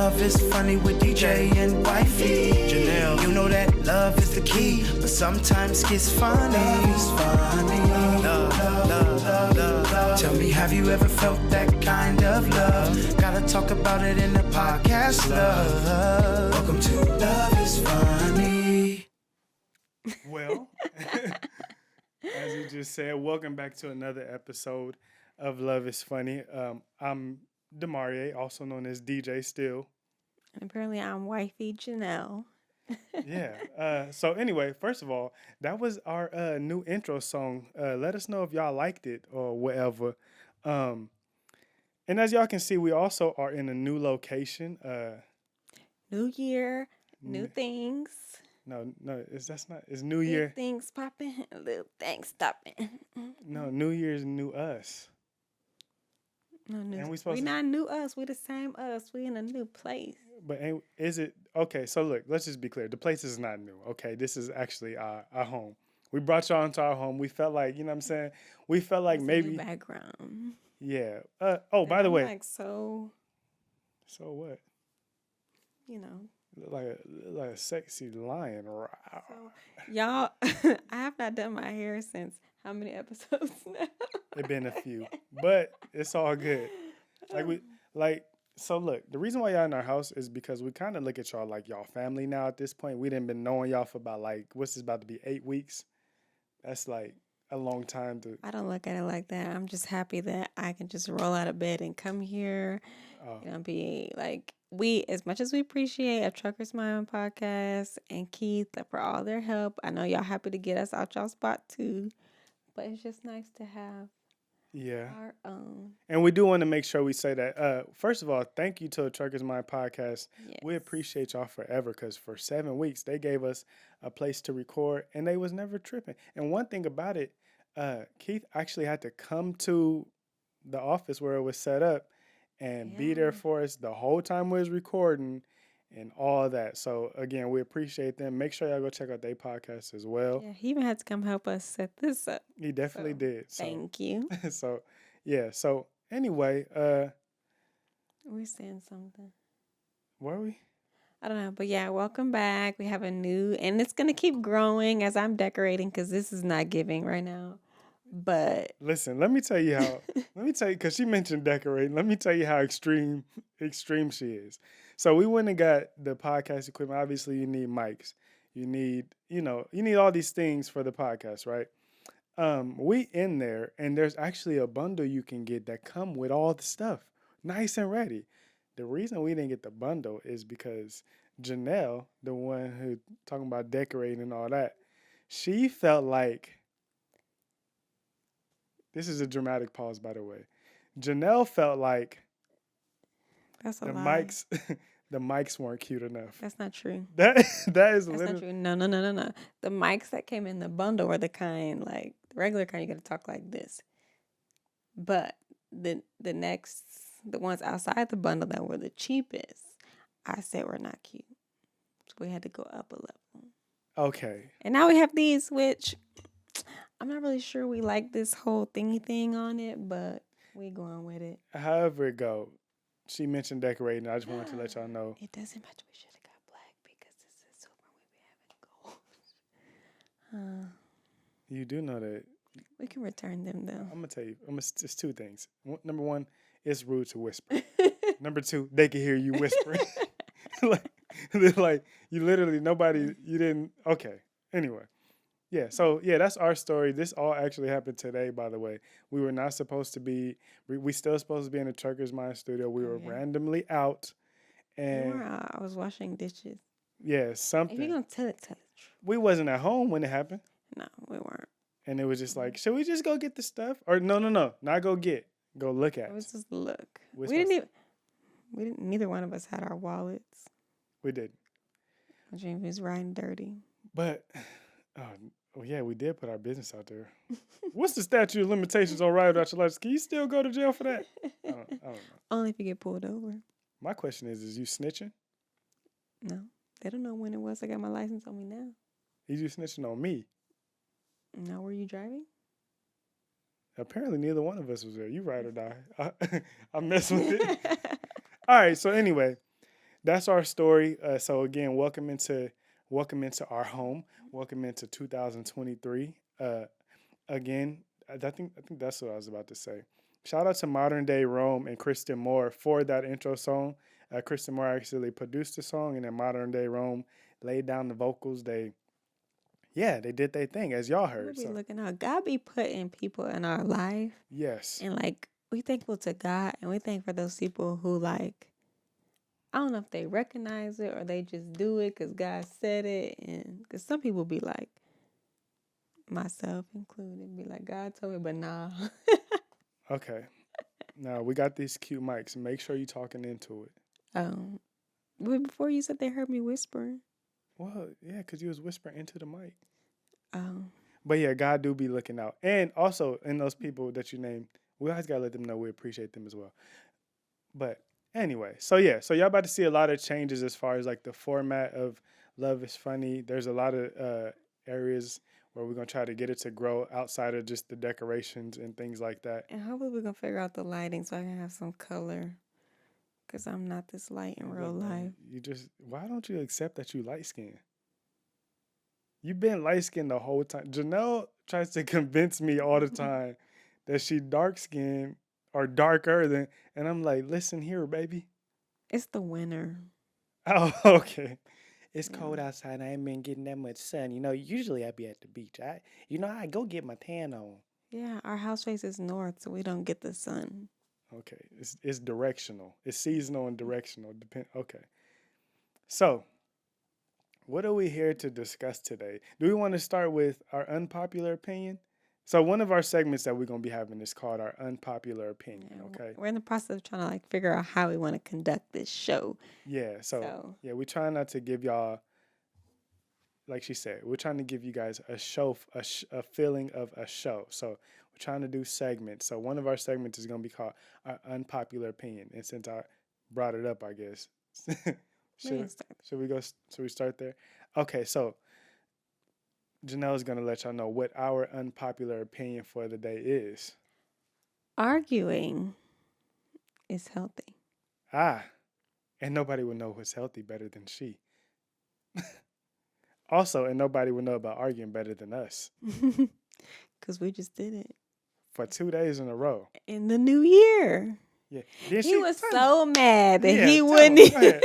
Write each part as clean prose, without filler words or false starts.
Love is funny with DJ and wifey. Janelle, you know that love is the key, but sometimes gets funny. Love is funny. Love. Tell me, have you ever felt that kind of love? Gotta talk about it in the podcast, love. Welcome to Love is Funny. Well, as you just said, welcome back to another episode of Love is Funny. I'm Demarie, also known as DJ Still. And apparently I'm wifey Janelle. Yeah. So anyway, first of all, that was our new intro song. Let us know if y'all liked it or whatever. And as y'all can see, we also are in a new location. New year, new things. No, it's New Year. New things popping, little things stopping. No, New Year's new us. No new. And we not new us. We the same us. We in a new place. But is it okay? So look, let's just be clear. The place is not new. Okay, this is actually our home. We brought y'all into our home. We felt like, you know what I'm saying? We felt like It's maybe a new background. Yeah. By the way. Like so what? You know. Like a sexy lion. So, y'all, I have not done my hair since how many episodes now? It's been a few, but it's all good. So look, the reason why y'all in our house is because we kind of look at y'all like y'all family now at this point. We didn't been knowing y'all for about what's this about to be 8 weeks? That's like a long time to. I don't look at it like that. I'm just happy that I can just roll out of bed and come here. Be like, as much as we appreciate a Trucker's Mind podcast and Keith for all their help, I know y'all happy to get us out y'all spot too, but it's just nice to have our own. And we do want to make sure we say that. First of all, thank you to the Trucker's Mind podcast. Yes. We appreciate y'all forever because for 7 weeks they gave us a place to record and they was never tripping. And one thing about it, Keith actually had to come to the office where it was set up and be there for us the whole time we was recording and all that. So again, we appreciate them. Make sure y'all go check out their podcast as well. Yeah, he even had to come help us set this up. He definitely did. So, thank you. So anyway, we're saying something. Were we? I don't know, but yeah, welcome back. We have a new, and it's gonna keep growing as I'm decorating because this is not giving right now. But listen, let me tell you, because she mentioned decorating. Let me tell you how extreme she is. So we went and got the podcast equipment. Obviously, you need mics. You need all these things for the podcast, right? We in there, and there's actually a bundle you can get that come with all the stuff, nice and ready. The reason we didn't get the bundle is because Janelle, the one who talking about decorating and all that, she felt like. This is a dramatic pause, by the way. Janelle felt like that's a the lie. The mics weren't cute enough. That's not true. That is That's literally not true. No. The mics that came in the bundle were the kind, like the regular kind you got to talk like this. But the ones outside the bundle that were the cheapest, I said were not cute. So we had to go up a level. Okay. And now we have these, which I'm not really sure we like this whole thingy thing on it, but we going with it. However it go, she mentioned decorating. I just wanted to let y'all know. It doesn't matter. We should have got black because this is silver. We be having gold. You do know that. We can return them though. I'm gonna tell you. It's two things. Number one, it's rude to whisper. Number two, they can hear you whispering. like you literally you didn't. Okay. Anyway. Yeah, so that's our story. This all actually happened today, by the way. We were not supposed to be, we still supposed to be in the Trucker's Mind studio. We were randomly out. And I was washing dishes. Yeah, something. If you're going to tell it. We wasn't at home when it happened. No, we weren't. And it was just like, should we just go get the stuff? Or no, not go get. Go look at it. It was just look. Neither one of us had our wallets. We didn't. James was riding dirty. But... Oh, yeah, we did put our business out there. What's the statute of limitations on riding without your license? Can you still go to jail for that? I don't know. Only if you get pulled over. My question is you snitching? No. They don't know when it was. I got my license on me now. Is you snitching on me? No, were you driving? Apparently, neither one of us was there. You ride or die. I mess with it. All right, so anyway, that's our story. So again, welcome into our home. Welcome into 2023. Again, I think that's what I was about to say. Shout out to Modern Day Rome and Kristen Moore for that intro song. Kristen Moore actually produced the song, and then Modern Day Rome laid down the vocals. They did their thing, as y'all We'll heard. be So looking out. God be putting people in our life, yes, and like we thankful to God, and we thank for those people who like I don't know if they recognize it or they just do it because God said it, and because some people be like myself included, be like God told me, but nah. okay. Now we got these cute mics. Make sure you're talking into it. But before you said they heard me whispering. Well, yeah, because you was whispering into the mic. Um, But yeah, God do be looking out. And also, in those people that you named, we always got to let them know we appreciate them as well. But anyway, so y'all about to see a lot of changes as far as like the format of Love is Funny. There's a lot of areas where we're going to try to get it to grow outside of just the decorations and things like that. and hopefully we're gonna figure out the lighting so I can have some color. Cause I'm not this light in real Look, man, life. why don't you accept that you light skinned? You've been light skinned the whole time. Janelle tries to convince me all the time that she dark skinned or darker than, and I'm like, listen here, baby. It's the winter. Oh, okay. It's Yeah. cold outside. I ain't been getting that much sun. Usually I be at the beach. I go get my tan on. Yeah, our house faces north, so we don't get the sun. Okay, it's directional. It's seasonal and directional. Okay. So, what are we here to discuss today? Do we want to start with our unpopular opinion? So, one of our segments that we're gonna be having is called our unpopular opinion. Yeah, Okay. we're in the process of trying to like figure out how we want to conduct this show. Yeah. So So yeah, we try not to give y'all, like she said, we're trying to give you guys a feeling of a show. So we're trying to do segments. So one of our segments is going to be called our unpopular opinion. And since I brought it up, I guess we should can start. should we go? Should we start there? Okay. So Janelle is going to let y'all know what our unpopular opinion for the day is. Arguing is healthy. And nobody would know what's healthy better than she. Also, and nobody would know about arguing better than us Cause we just did it for 2 days in a row. in the new year. Yeah. Then He was tell so mad that yeah, he tell wouldn't. him. Go ahead.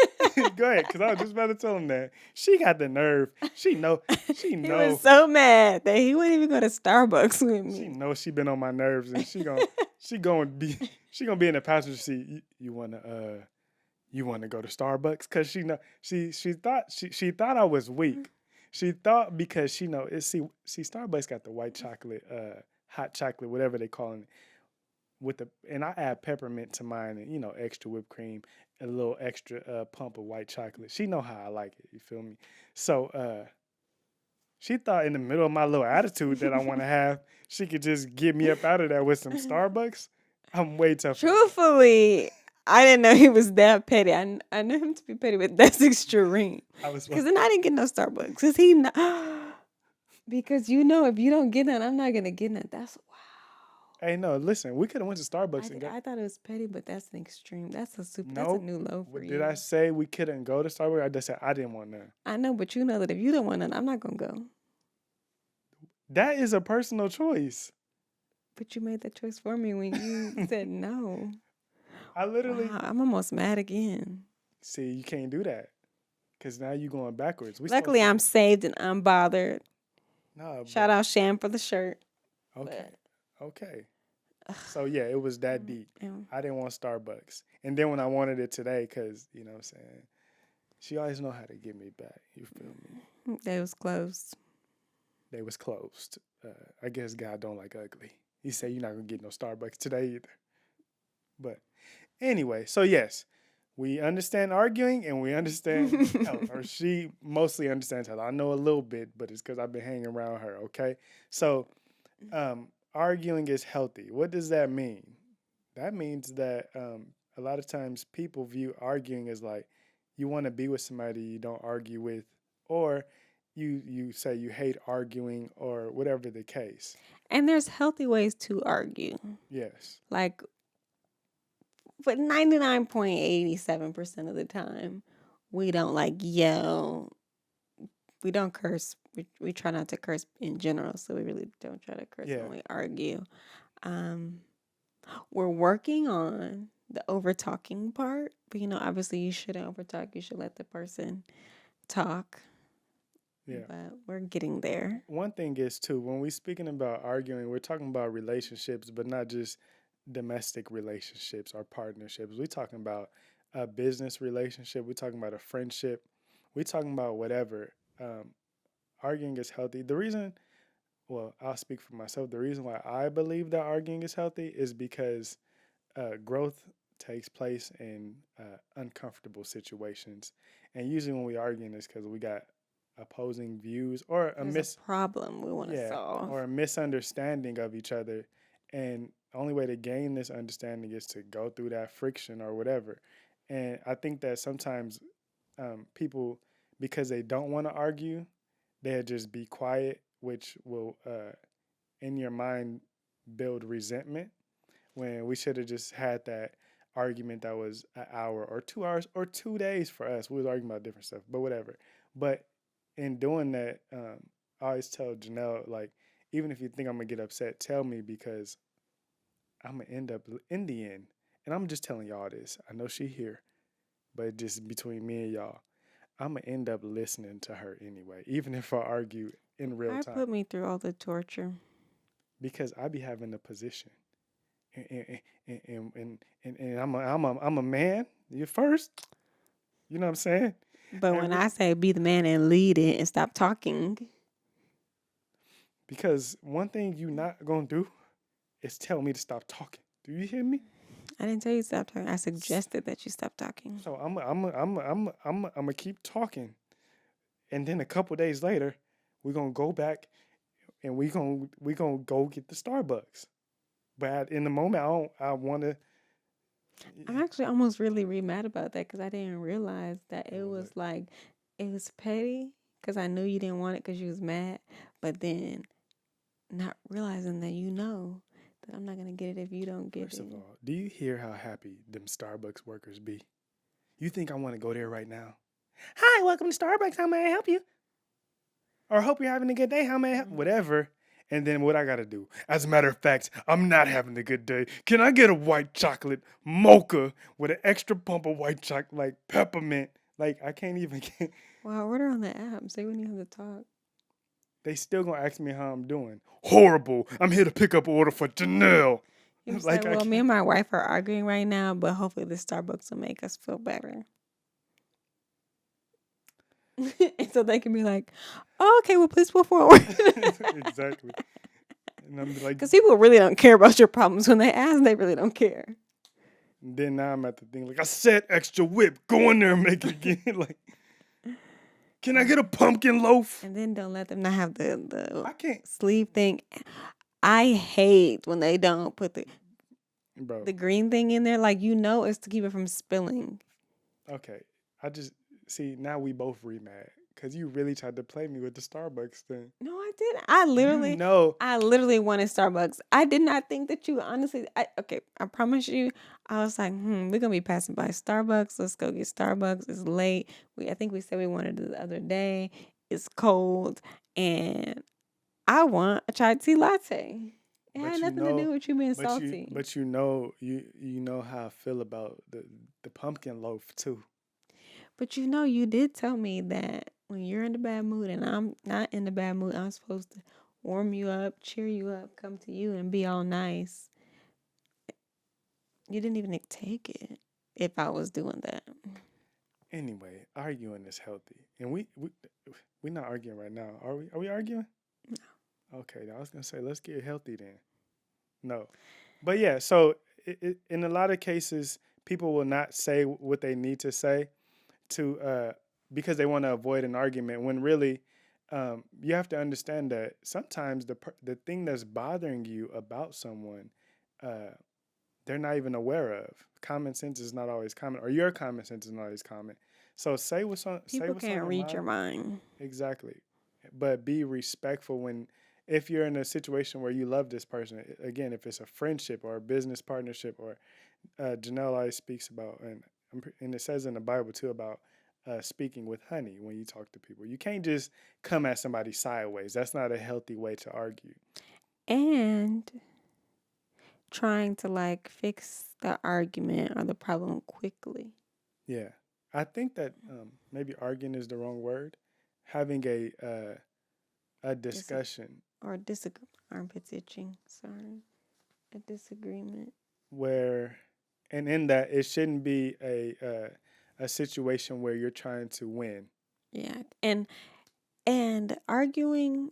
Go ahead, because I was just about to tell him that. She got the nerve. She He know. was so mad that he wouldn't even go to Starbucks with She me. knows she been on my nerves, and she gonna be in the passenger seat. You wanna go to Starbucks? Cause she know she thought I was weak. She thought because she know it. See Starbucks got the white chocolate, hot chocolate, whatever they call it, and I add peppermint to mine, and extra whipped cream, a little extra pump of white chocolate. She know how I like it. You feel me? So she thought in the middle of my little attitude that I want to have, she could just get me up out of there with some Starbucks. I'm way tougher. Truthfully, I didn't know he was that petty. I knew him to be petty, but that's extreme. Because then I didn't get no Starbucks. Because because if you don't get none, I'm not going to get none. That's wow. Hey, no, listen, we could have went to Starbucks and got. I thought it was petty, but that's an extreme. That's a Nope. new low for What you. did I say we couldn't go to Starbucks? I just said I didn't want none. I know, but you know that if you don't want none, I'm not going to go. That is a personal choice. But you made that choice for me when you said no. I literally Wow, I'm almost mad again. see you can't do that because now you're going backwards. Luckily, I'm saved and unbothered. no. Shout out Sham for the shirt. Okay. Okay. So yeah, it was that deep. Yeah. I didn't want Starbucks, and then when I wanted it today, because you know what I'm saying, she always know how to get me back. You feel me? They was closed. They was closed. I guess God don't like ugly. He said you're not gonna get no Starbucks today either. But anyway, so yes, we understand arguing and we understand health. Or she mostly understands health. I know a little bit, but it's because I've been hanging around her. Okay, so arguing is healthy. What does that mean? That means that a lot of times people view arguing as like you want to be with somebody you don't argue with, or you say you hate arguing, or whatever the case. And there's healthy ways to argue. Yes. Like, but 99.87% of the time, we don't like yell. We don't curse. We try not to curse in general, so we really don't try to curse Yeah. when we argue. Um, we're working on the over talking part, but obviously you shouldn't over talk. You should let the person talk. Yeah. But we're getting there. One thing is too, when we're speaking about arguing, we're talking about relationships, but not just domestic relationships or partnerships. We're talking about a business relationship. We're talking about a friendship. We're talking about whatever. Arguing is healthy. Well, I'll speak for myself. The reason why I believe that arguing is healthy is because growth takes place in uncomfortable situations. And usually when we arguing is because we got opposing views or There's a problem we want to solve. or a misunderstanding of each other. And the only way to gain this understanding is to go through that friction or whatever. And I think that sometimes people, because they don't want to argue, they'll just be quiet, which will, in your mind, build resentment when we should have just had that argument that was an hour or 2 hours or 2 days for us. We was arguing about different stuff, but whatever. But in doing that, I always tell Janelle, like, even if you think I'm gonna get upset, tell me because I'm gonna end up in the end. And I'm just telling y'all this. I know she here, but just between me and y'all, I'm gonna end up listening to her anyway, even if I argue in real I time, put me through all the torture. because I be having a position, and I'm a man. You first, you know what I'm saying? But when I say be the man and lead it and stop talking, Because one thing you not gonna do is tell me to stop talking. Do you hear me? I didn't tell you to stop talking. I suggested that you stop talking. So I'm gonna keep talking, and then a couple days later, we're gonna go back, and we gonna go get the Starbucks. But in the moment, I want to. I'm actually almost really mad about that because I didn't realize that it was like, it was petty because I knew you didn't want it because you was mad, but then not realizing that that I'm not going to get it if you don't get First it. of all, do you hear how happy them Starbucks workers be? You think I want to go there right now? Hi, welcome to Starbucks. How may I help you? Or hope you're having a good day. How may I help? Whatever. And then what I got to do? As a matter of fact, I'm not having a good day. Can I get a white chocolate mocha with an extra pump of white chocolate, like peppermint? Like, I can't even get. Well, order on the app. Say when you have to talk. They still gonna ask me how I'm doing. Horrible. I'm here to pick up an order for Janelle. You was Like, like, well, me and my wife are arguing right now, but hopefully the Starbucks will make us feel better. And so they can be like, oh, okay, well, please move forward. Exactly. And I'm like, Because people really don't care about your problems when they ask. They really don't care. then now I'm at the thing like, I said extra whip. Go in there and make it again. Like, can I get a pumpkin loaf? And then don't let them not have I the can't. sleeve thing. I hate when they don't put Bro, the green thing in there. Like, it's to keep it from spilling. okay. I just, see, now we both re-mad. Because you really tried to play me with the Starbucks thing. No, I didn't. I literally wanted Starbucks. I did not think that you honestly. I promise you. I was like, we're gonna be passing by Starbucks. Let's go get Starbucks. It's late. I think we said we wanted it the other day. It's cold, and I want a chai tea latte. It But had you nothing to do with you being But salty. you know how I feel about the pumpkin loaf too. But you did tell me that when you're in the bad mood and I'm not in the bad mood, I'm supposed to warm you up, cheer you up, come to you and be all nice. You didn't even take it if I was doing that. Anyway, arguing is healthy, and we're not arguing right now, are we? Are we arguing? No. Okay, I was gonna say let's get healthy then. No, but yeah. So in a lot of cases, people will not say what they need to say to because they want to avoid an argument. When really, you have to understand that sometimes the thing that's bothering you about someone, they're not even aware of. Common sense is not always common, or your common sense is not always common. So say what's on. People can't read your mind. Exactly, but be respectful if you're in a situation where you love this person. Again, if it's a friendship or a business partnership, or Janelle always speaks about, and it says in the Bible too about speaking with honey when you talk to people. You can't just come at somebody sideways. That's not a healthy way to argue. And trying to like fix the argument or the problem quickly. Yeah, I think that maybe arguing is the wrong word. Having a Dis- discussion or disagree. Armpits itching. Sorry. A disagreement. where, and in that, it shouldn't be a situation where you're trying to win. Yeah. And arguing,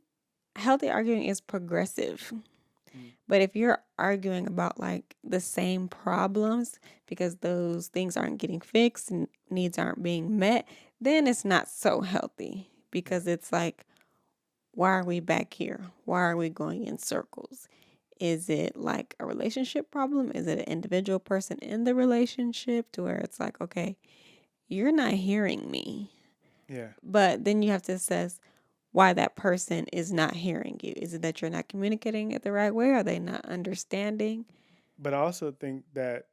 healthy arguing is progressive. Mm. But if you're arguing about like the same problems because those things aren't getting fixed and needs aren't being met, then it's not so healthy because it's like, why are we back here? Why are we going in circles? Is it like a relationship problem? Is it an individual person in the relationship to where it's like, okay, you're not hearing me. Yeah, But then you have to assess why that person is not hearing you. Is it that you're not communicating it the right way? Are they not understanding? but I also think that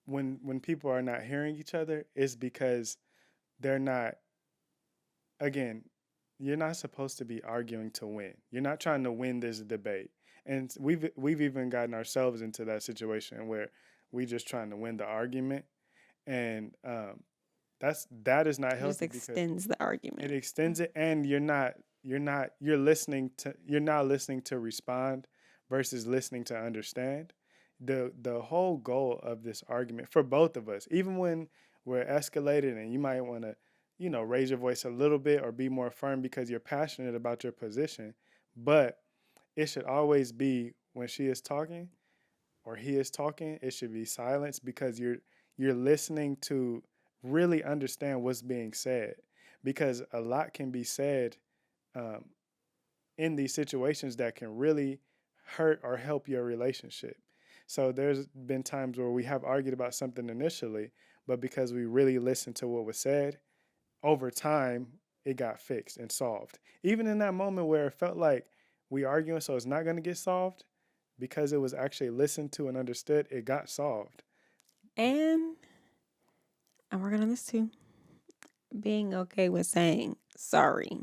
when people are not hearing each other, it's because they're not. Again, you're not supposed to be arguing to win. You're not trying to win this debate. And we've even gotten ourselves into that situation where we just trying to win the argument, and that is not It just healthy because extends the it argument. extends it, and you're not listening to respond versus listening to understand. The whole goal of this argument for both of us, even when we're escalated and you might want to, raise your voice a little bit or be more firm because you're passionate about your position, but it should always be when she is talking or he is talking, it should be silence because you're listening to really understand what's being said, because a lot can be said um, in these situations that can really hurt or help your relationship. So there's been times where we have argued about something initially, but because we really listened to what was said, over time it got fixed and solved. Even in that moment where it felt like we arguing so it's not going to get solved, because it was actually listened to and understood, it got solved. And I'm working on this too. Being okay with saying sorry.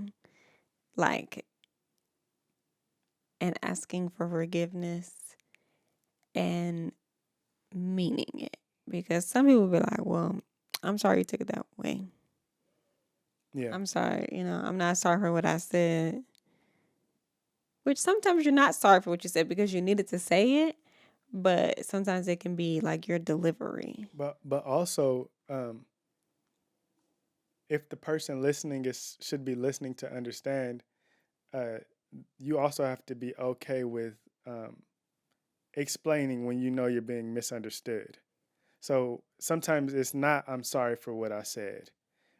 Like, and asking for forgiveness and meaning it. Because some people be like, well, I'm sorry you took it that way. Yeah. I'm sorry, I'm not sorry for what I said. Which sometimes you're not sorry for what you said because you needed to say it, but sometimes it can be like your delivery. But also, if the person listening should be listening to understand, uh, you also have to be okay with explaining when you know you're being misunderstood. So sometimes it's not "I'm sorry for what I said,"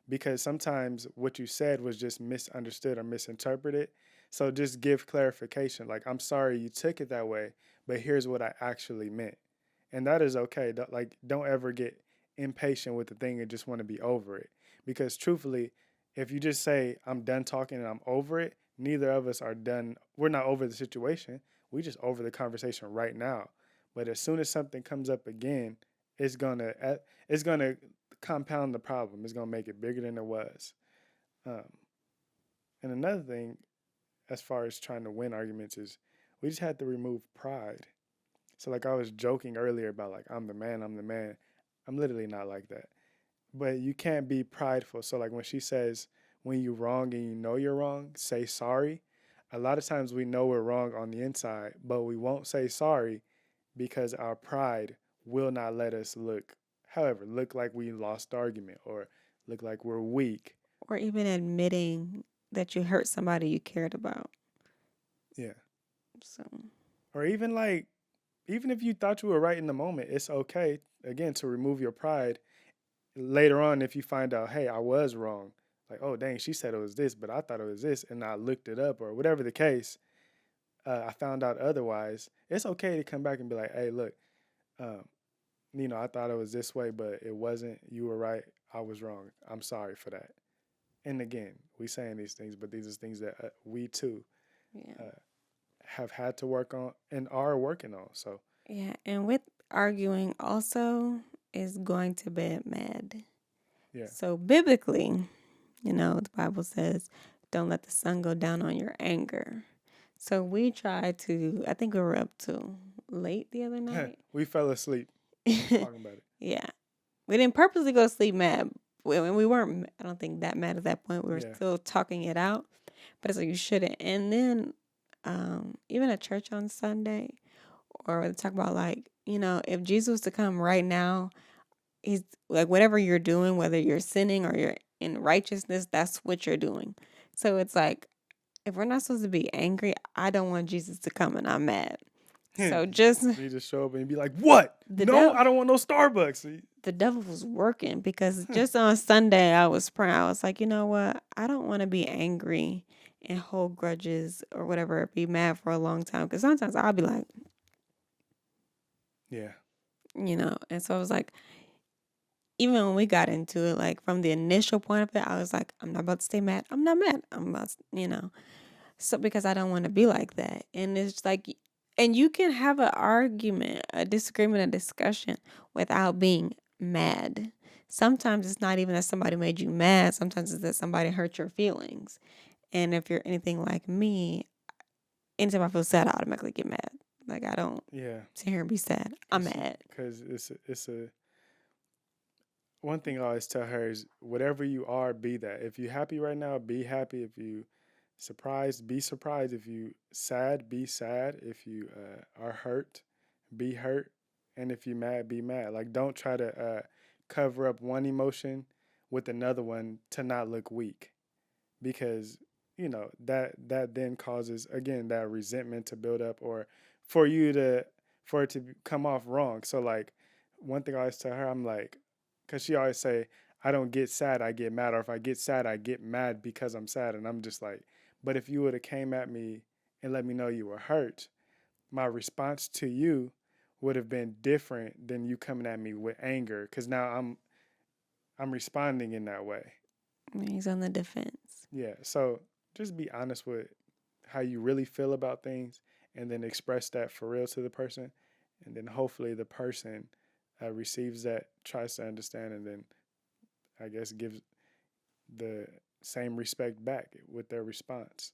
because sometimes what you said was just misunderstood or misinterpreted. So just give clarification, like "I'm sorry you took it that way, but here's what I actually meant," and that is okay. Don't ever get impatient with the thing and just want to be over it, because truthfully, if you just say "I'm done talking and I'm over it," neither of us are done. We're not over the situation. We just over the conversation right now. But as soon as something comes up again, it's gonna it's gonna compound the problem. It's gonna make it bigger than it was. Um, and another thing, as far as trying to win arguments, is we just had to remove pride. So like I was joking earlier about like I'm the man, I'm the man. I'm literally not like that. But you can't be prideful. So like when she says when you're wrong and you know you're wrong, say sorry. A lot of times we know we're wrong on the inside, but we won't say sorry because our pride will not let us look like we lost the argument or look like we're weak. Or even admitting that you hurt somebody you cared about. Yeah. So, Or even if you thought you were right in the moment, it's okay again to remove your pride later on if you find out, hey, I was wrong. Like, oh dang, she said it was this, but I thought it was this, and I looked it up, or whatever the case. I found out otherwise. It's okay to come back and be like, hey, look, um, I thought it was this way, but it wasn't. You were right. I was wrong. I'm sorry for that. And again, we saying these things, but these are things that we too yeah. have had to work on and are working on. So Yeah. And with arguing also is going to bed mad. Yeah. So biblically, the Bible says, don't let the sun go down on your anger. So we tried to, I think we were up too late the other night. We fell asleep talking about it. Yeah. We didn't purposely go to sleep mad. We weren't, I don't think, that mad at that point. We were still talking it out. But it's like, you shouldn't. And then even at church on Sunday, or they talk about like, if Jesus was to come right now, he's like, whatever you're doing, whether you're sinning or you're in righteousness, that's what you're doing. So it's like, if we're not supposed to be angry, I don't want Jesus to come and I'm mad. So just you just show up and be like, what? No, I don't want no Starbucks. The devil was working because just on Sunday I was praying. I was like, you know what? I don't want to be angry and hold grudges or whatever, be mad for a long time. Because sometimes I'll be like, yeah, and so I was like, even when we got into it, like from the initial point of it, I was like, I'm not about to stay mad. I'm not mad. I'm about to, so because I don't want to be like that. And it's like, and you can have an argument, a disagreement, a discussion without being mad. Sometimes it's not even that somebody made you mad. Sometimes it's that somebody hurt your feelings. And if you're anything like me, anytime I feel sad, I automatically get mad. Like I don't sit here and be sad. I'm mad. Because it's a one thing I always tell her is whatever you are, be that. If you're happy right now, be happy. If you surprised, be surprised. If you sad, be sad. If you are hurt, be hurt. And if you mad, be mad. Like don't try to cover up one emotion with another one to not look weak, because that then causes again that resentment to build up, or for it to come off wrong. So like one thing I always tell her, I'm like, because she always say, I don't get sad, I get mad. Or if I get sad, I get mad because I'm sad. And I'm just like, but if you would have came at me and let me know you were hurt, my response to you would have been different than you coming at me with anger. Because now I'm responding in that way. He's on the defense. Yeah. So just be honest with how you really feel about things and then express that for real to the person. And then hopefully the person receives that, tries to understand, and then I guess gives the same respect back with their response.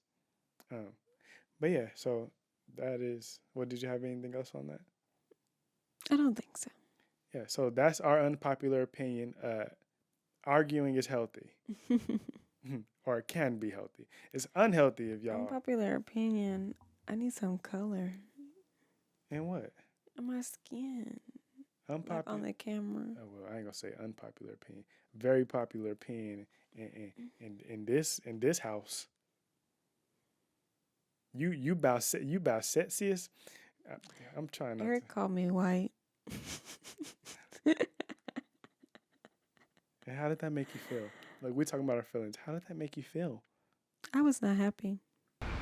But yeah, so that is, did you have anything else on that? I don't think so. Yeah, so that's our unpopular opinion. Arguing is healthy. Or it can be healthy. It's unhealthy if y'all... Unpopular opinion, I need some color. In what? On my skin. Unpopular? Like on the camera. Oh, well, I ain't gonna say unpopular opinion. Very popular opinion in this house. You about sexiest? I'm trying not Eric called me white. And how did that make you feel? Like, we're talking about our feelings. How did that make you feel? I was not happy.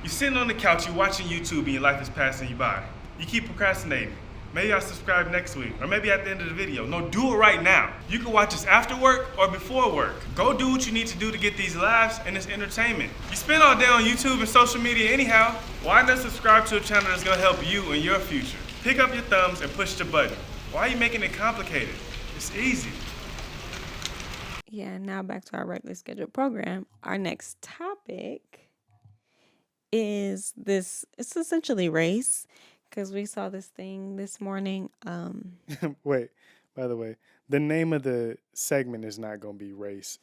You're sitting on the couch, you're watching YouTube, and your life is passing you by. You keep procrastinating. Maybe I'll subscribe next week, or maybe at the end of the video. No, do it right now. You can watch this after work or before work. Go do what you need to do to get these laughs and this entertainment. You spend all day on YouTube and social media anyhow. Why not subscribe to a channel that's gonna help you in your future? Pick up your thumbs and push the button. Why are you making it complicated? It's easy. Yeah, now back to our regularly scheduled program. Our next topic is this. It's essentially race, because we saw this thing this morning. Wait, by the way, the name of the segment is not going to be race.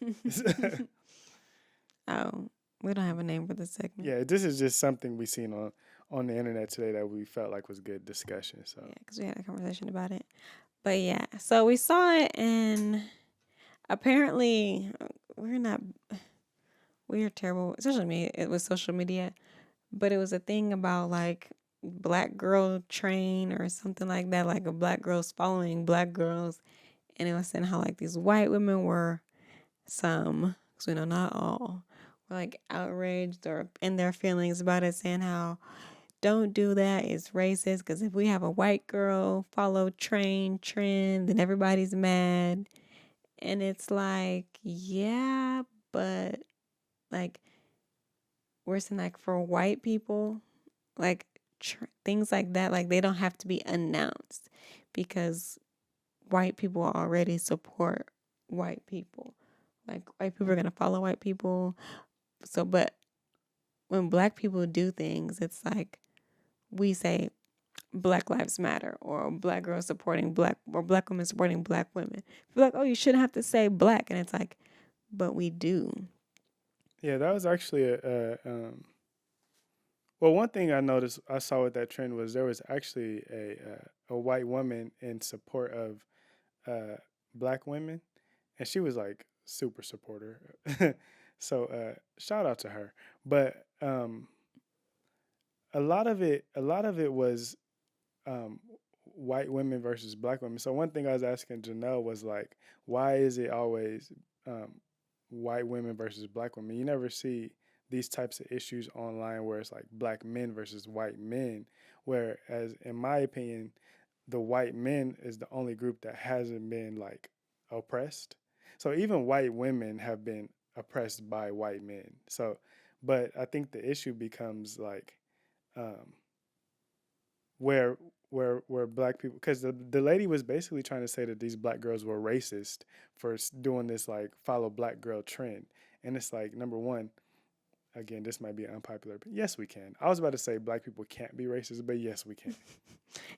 Oh, we don't have a name for the segment. Yeah, this is just something we seen on the internet today that we felt like was good discussion. So yeah, because we had a conversation about it. But yeah, so we saw it, and apparently we're terrible, especially me. It was social media, but it was a thing about like black girl train or something like that, like a black girl's following black girls, and it was saying how like these white women were, some, because we know not all, were like outraged or in their feelings about it, saying how don't do that, it's racist, because if we have a white girl follow trend, then everybody's mad. And it's like, yeah, but like we're saying like for white people, like things like that, like they don't have to be announced, because white people already support white people. Like white people are gonna follow white people. So, but when black people do things, it's like we say Black Lives Matter or black girls supporting black or black women supporting black women. Feel like, oh, you shouldn't have to say black, and it's like, but we do. Yeah, that was actually well, one thing I saw with that trend was there was actually a white woman in support of black women, and she was like super supporter. So shout out to her. But a lot of it was um, white women versus black women. So one thing I was asking Janelle was like, why is it always um, white women versus black women? You never see these types of issues online where it's like black men versus white men. Whereas, in my opinion, the white men is the only group that hasn't been like oppressed. So even white women have been oppressed by white men. So, but I think the issue becomes like um, where where black people, because the lady was basically trying to say that these black girls were racist for doing this like follow black girl trend, and it's like, number one, again, this might be unpopular, but yes, we can. I was about to say black people can't be racist, but yes, we can.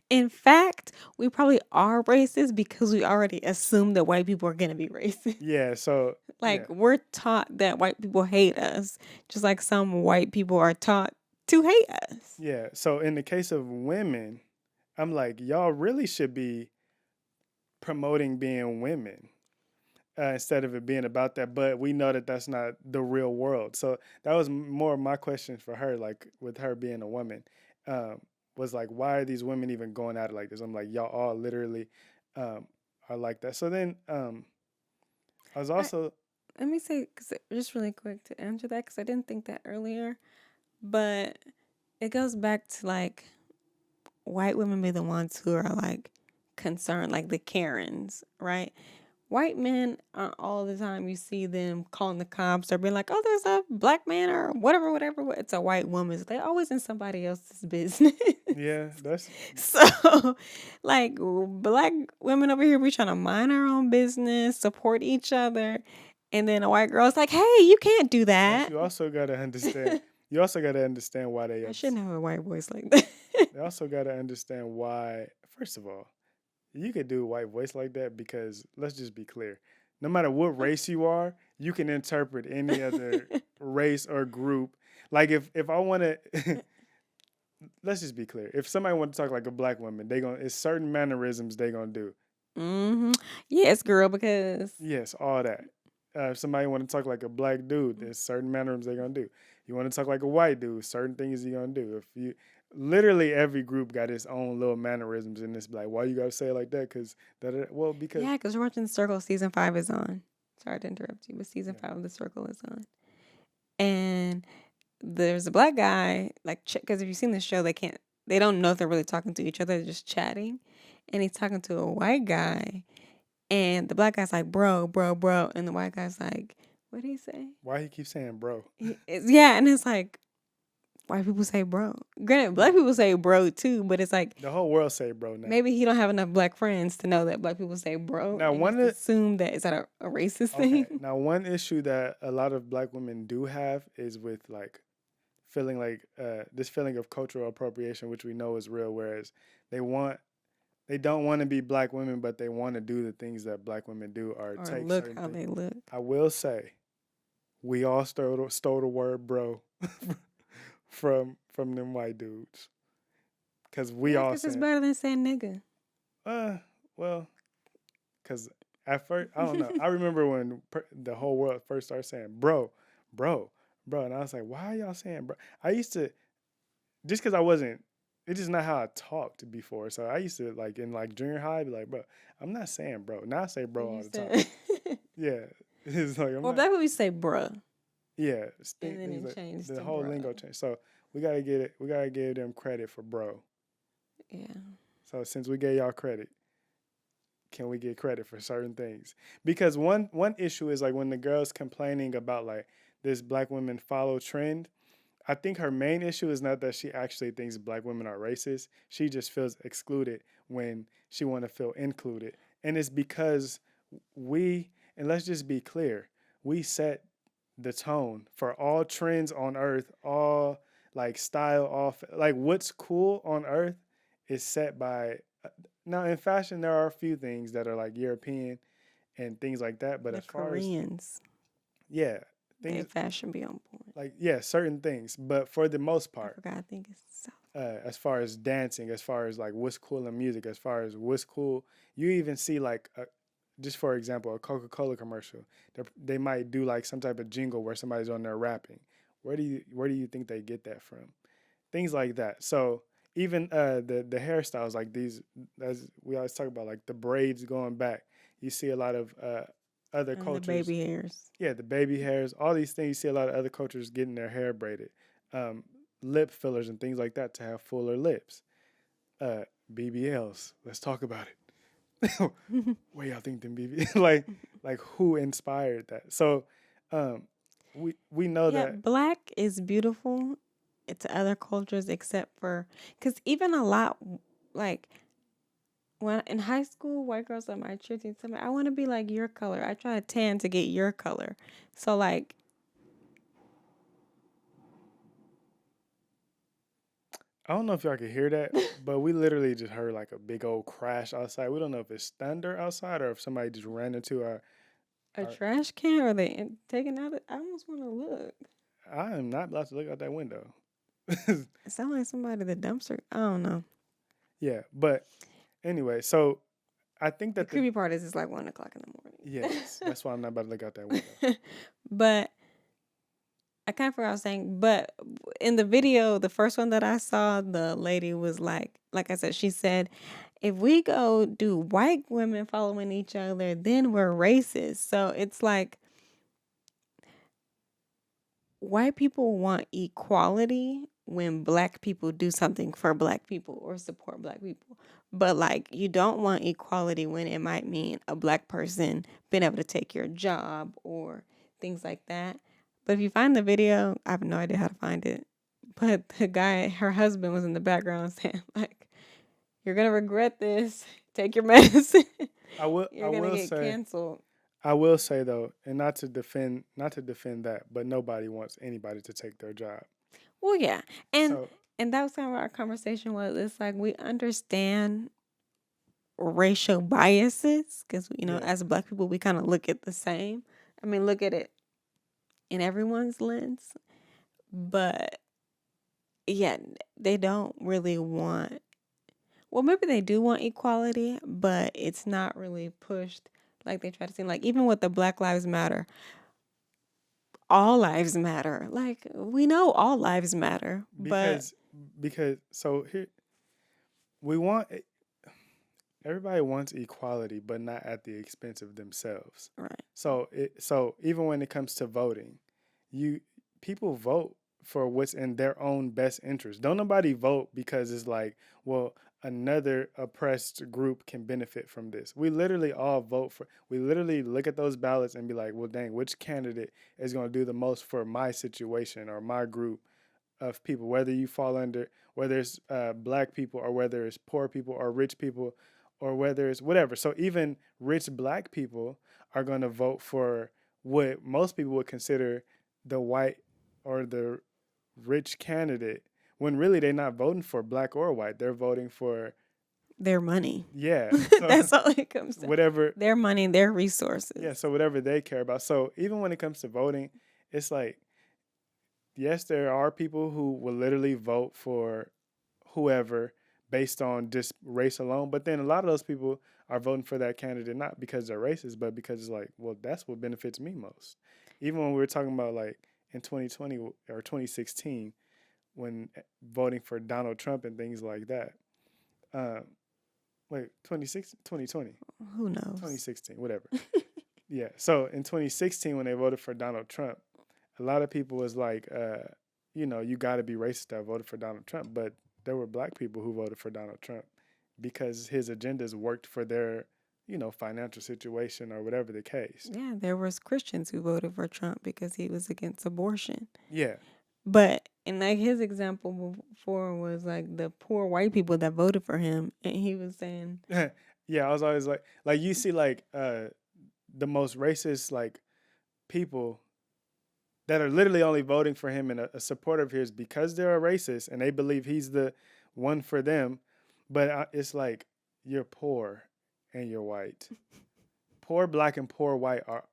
In fact, we probably are racist because we already assume that white people are gonna be racist. Yeah, so yeah, Like we're taught that white people hate us, just like some white people are taught to hate us. yeah. So in the case of women, I'm like, y'all really should be promoting being women instead of it being about that. But we know that that's not the real world. So that was more of my question for her, like with her being a woman, um, was like, why are these women even going at it like this? I'm like, y'all all literally um, are like that. So then I was I, also, Let me say, cause just really quick to answer that, because I didn't think that earlier, but it goes back to like white women be the ones who are like concerned, like the Karens, right? White men aren't all the time you see them calling the cops or being like, oh, there's a black man or whatever, whatever. It's a white woman. So they always in somebody else's business. yeah, that's, So, like, black women over here, we trying to mind our own business, support each other. And then a white girl's like, hey, you can't do but that. you also got to understand, you also got to understand why they I upset. shouldn't have a white voice like that. They also got to understand why, first of all, you could do a white voice like that because let's just be clear. No matter what race you are, you can interpret any other race or group. Like if I want to let's just be clear. If somebody want to talk like a black woman, they going to, it's certain mannerisms they going to do. Mm-hmm. Yes, girl, because Yes, all that. If somebody want to talk like a black dude, there's certain mannerisms they're going to do. You want to talk like a white dude, certain things you're going to do. If you literally every group got its own little mannerisms in this, like, why you got to say it like that? Because that, well, because yeah, because we're watching The Circle. Season 5 is on. Sorry to interrupt you, but season yeah. 5 of The Circle is on. And there's a black guy, like, because if you've seen the show, they don't know if they're really talking to each other, they're just chatting. And he's talking to a white guy. And the black guy's like, bro, bro, bro. And the white guy's like, what did he say? Why he keep saying bro? Yeah, and it's like, white people say bro. Granted, black people say bro too, but it's like, The whole world say bro now. maybe he don't have enough black friends to know that black people say bro. Now, And one just of assume that, is that a racist okay. thing? Now, one issue that a lot of black women do have is with like feeling like this feeling of cultural appropriation, which we know is real. Whereas they don't want to be black women, but they want to do the things that black women do or Or take look certain how things. they look. I will say, we all stole the word bro from them white dudes, because we Yeah, all because it's saying, better than saying nigga. well, because at first I don't know. I remember when the whole world first started saying bro, bro, bro, and I was like, why are y'all saying bro? I used to, just because I wasn't. It's just not how I talked before. So I used to like in like junior high be like, bro, I'm not saying bro. Now I say bro all the time. Yeah, it's like I'm Well, not. black people say bruh. Yeah, And then things it like changed the to whole bro. lingo changed. So we gotta get it. We gotta give them credit for bro. Yeah. So since we gave y'all credit, can we get credit for certain things? Because one issue is like when the girl's complaining about like this black women follow trend. I think her main issue is not that she actually thinks black women are racist. She just feels excluded when she want to feel included. And it's because and let's just be clear, we set the tone for all trends on earth, all like style off like what's cool on earth is set by now in fashion there are a few things that are like European and things like that, but The as far as Koreans, yeah, their things fashion be on point. like yeah, certain things, but for the most I part, forgot. I think it's South. as far as dancing, as far as like what's cool in music, as far as what's cool, you even see like just for example, a Coca-Cola commercial. They might do like some type of jingle where somebody's on there rapping. Where do you think they get that from? Things like that. So even the hairstyles like these, as we always talk about, like the braids going back. You see a lot of other And the cultures. baby hairs. Yeah, the baby hairs, all these things. You see a lot of other cultures getting their hair braided, um, lip fillers and things like that to have fuller lips. Uh, BBLs. Let's talk about it. Where y'all think them BB like who inspired that? So um, we know Yeah, that. black is beautiful to other cultures except for because even a lot like when in high school, white girls on my cheer team tell me, I want to be like your color. I try to tan to get your color. So like I don't know if y'all can hear that, but we literally just heard like a big old crash outside. We don't know if it's thunder outside or if somebody just ran into a our trash can or they taking out. I almost want to look. I am not allowed to look out that window. It sounds like somebody at the dumpster. I don't know. Yeah, but anyway, so I think The that the creepy part is it's like 1 o'clock in the morning. yes, that's why I'm not about to look out that window. But I kind of forgot what I was saying. But in the video, the first one that I saw, the lady was like I said, she said, if we go do white women following each other, then we're racist. So it's like white people want equality when black people do something for black people or support black people. But like you don't want equality when it might mean a black person being able to take your job or things like that. But if you find the video, I have no idea how to find it. But the guy, her husband was in the background saying like, you're going to regret this. Take your medicine. I will You're I going to will get say canceled. I will say though, and not to defend that, but nobody wants anybody to take their job. Well, yeah. And So and that was kind of what our conversation was. It's like we understand racial biases because, yeah, as black people, we kind of look at the same. I mean, look at it in everyone's lens. But yeah, they don't really want, well, maybe they do want equality, but it's not really pushed like they try to seem like, even with the Black Lives Matter, all lives matter. Like, we know all lives matter, but because so here we want everybody wants equality, but not at the expense of themselves. right. So even when it comes to voting, you people vote for what's in their own best interest. Don't nobody vote because it's like, well, another oppressed group can benefit from this. We literally all vote for. We literally look at those ballots and be like, well, dang, which candidate is going to do the most for my situation or my group of people? Whether you fall under, whether it's black people or whether it's poor people or rich people or whether it's whatever. So even rich black people are going to vote for what most people would consider the white or the rich candidate when really they're not voting for black or white. They're voting for, Their money. yeah, so That's all it comes to. whatever, Their money, their resources. yeah, so whatever they care about. So even when it comes to voting, it's like, yes, there are people who will literally vote for whoever based on just race alone. But then a lot of those people are voting for that candidate not because they're racist, but because it's like, well, that's what benefits me most. Even when we were talking about like in 2020 or 2016, when voting for Donald Trump and things like that. Wait, 2016, 2020, Who knows? 2016, whatever. Yeah. So in 2016, when they voted for Donald Trump, a lot of people was like, you got to be racist that voted for Donald Trump. But there were black people who voted for Donald Trump because his agendas worked for their, financial situation or whatever the case. Yeah, there was Christians who voted for Trump because he was against abortion. Yeah. But and like his example before was like the poor white people that voted for him, and he was saying, Yeah. I was always like you see like the most racist like people that are literally only voting for him and a supporter of his because they're a racist and they believe he's the one for them. But it's like you're poor and you're white. Poor black and poor white are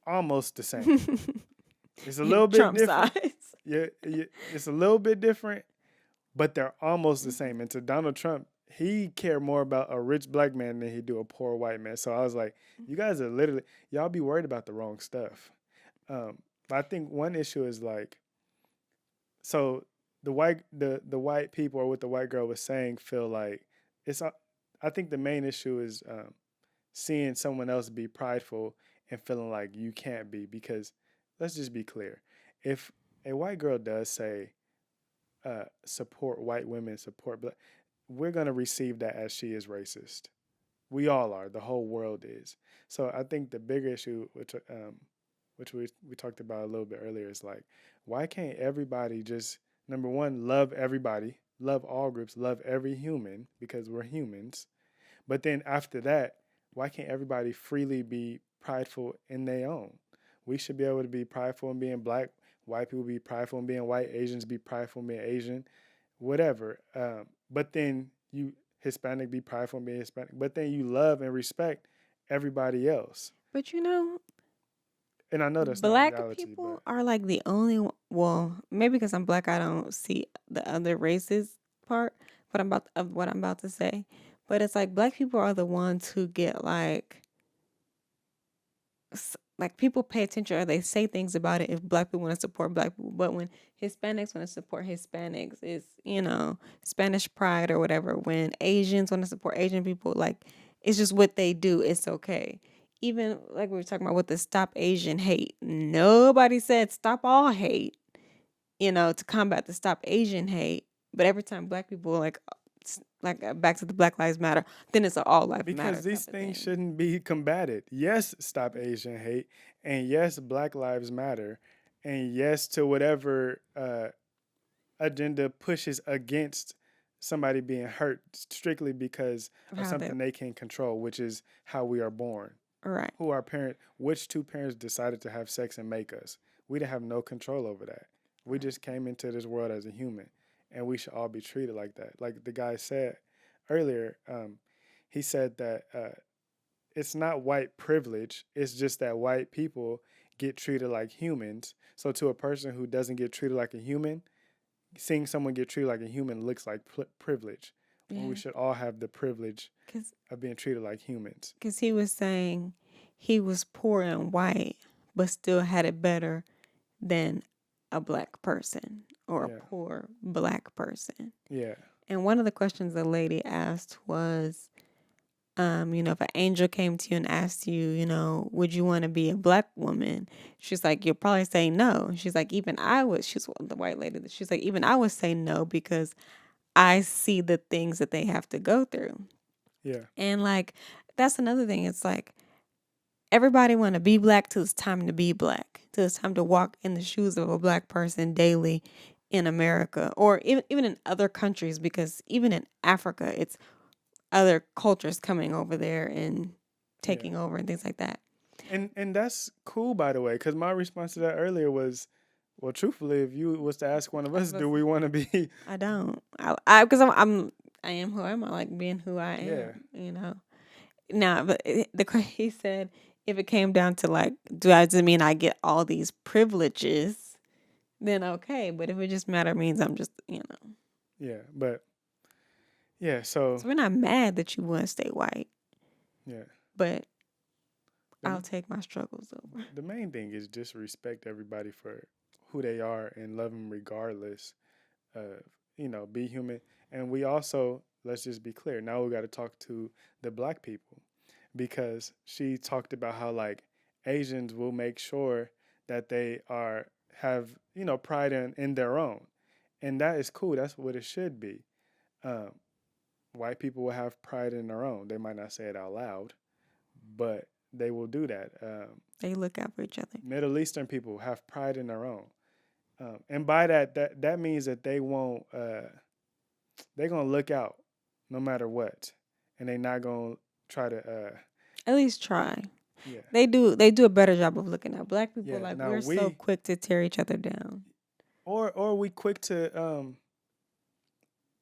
almost the same. It's a little bit Trump different. size. Yeah, it's a little bit different, but they're almost the same. And to Donald Trump, he cared more about a rich black man than he do a poor white man. So I was like, you guys are literally, y'all be worried about the wrong stuff. But I think one issue is like, so the white people or what the white girl was saying feel like it's. I think the main issue is seeing someone else be prideful and feeling like you can't be, because let's just be clear, if a white girl does say support white women, support black, we're gonna receive that as she is racist. We all are. The whole world is. So I think the bigger issue, which we talked about a little bit earlier, is like, why can't everybody just, number one, love everybody, love all groups, love every human, because we're humans. But then after that, why can't everybody freely be prideful in their own? We should be able to be prideful in being black, white people be prideful in being white, Asians be prideful in being Asian, whatever. But then you Hispanic be prideful in being Hispanic. But then you love and respect everybody else. But you know, And I know that's black not reality, people but are like the only well, maybe because I'm black, I don't see the other races part. What I'm about to say, but it's like black people are the ones who get like people pay attention or they say things about it if black people want to support black people. But when Hispanics want to support Hispanics, it's, Spanish pride or whatever. When Asians want to support Asian people, like, it's just what they do. It's okay. Even like we were talking about with the Stop Asian Hate. Nobody said stop all hate, to combat the Stop Asian Hate. But every time black people back to the Black Lives Matter, then it's an all life matter. Because these things shouldn't be combated. Yes, Stop Asian Hate, and yes, Black Lives Matter, and yes to whatever agenda pushes against somebody being hurt strictly because of something they can't control, which is how we are born. Right. Who our parent, which two parents decided to have sex and make us. We didn't have no control over that. We just came into this world as a human, and we should all be treated like that. Like the guy said earlier, he said that it's not white privilege. It's just that white people get treated like humans. So to a person who doesn't get treated like a human, seeing someone get treated like a human looks like privilege. Yeah. We should all have the privilege of being treated like humans. Because he was saying he was poor and white, but still had it better than a black person or a poor black person. Yeah. And one of the questions the lady asked was, if an angel came to you and asked you, would you want to be a black woman? She's like, you'll probably say no. She's like, she's the white lady. She's like, even I would say no because I see the things that they have to go through. Yeah. And like, that's another thing. It's like, everybody want to be black till it's time to be black, till it's time to walk in the shoes of a black person daily in America or even in other countries, because even in Africa, it's other cultures coming over there and taking over and things like that. And that's cool, by the way, because my response to that earlier was, well, truthfully, if you was to ask one of us, do we want to be? I don't. Because I am who I am. I like being who I am. Now, but he said, if it came down to like, does it mean I get all these privileges? Then okay, but if it just means I'm just, Yeah, but yeah, so we're not mad that you want to stay white. Yeah, but I'll take my struggles over. The main thing is just respect everybody for who they are and love them regardless. Be human. And we also, let's just be clear, now we got to talk to the black people, because she talked about how like Asians will make sure that they have pride in their own, and that is cool. That's what it should be. White people will have pride in their own. They might not say it out loud, but they will do that. They look out for each other. Middle Eastern people have pride in their own. And by that means that they won't, they're going to look out no matter what. And they're not going to try to... at least try. Yeah. They do a better job of looking at black people. Yeah. Like Now we're so quick to tear each other down. or we quick to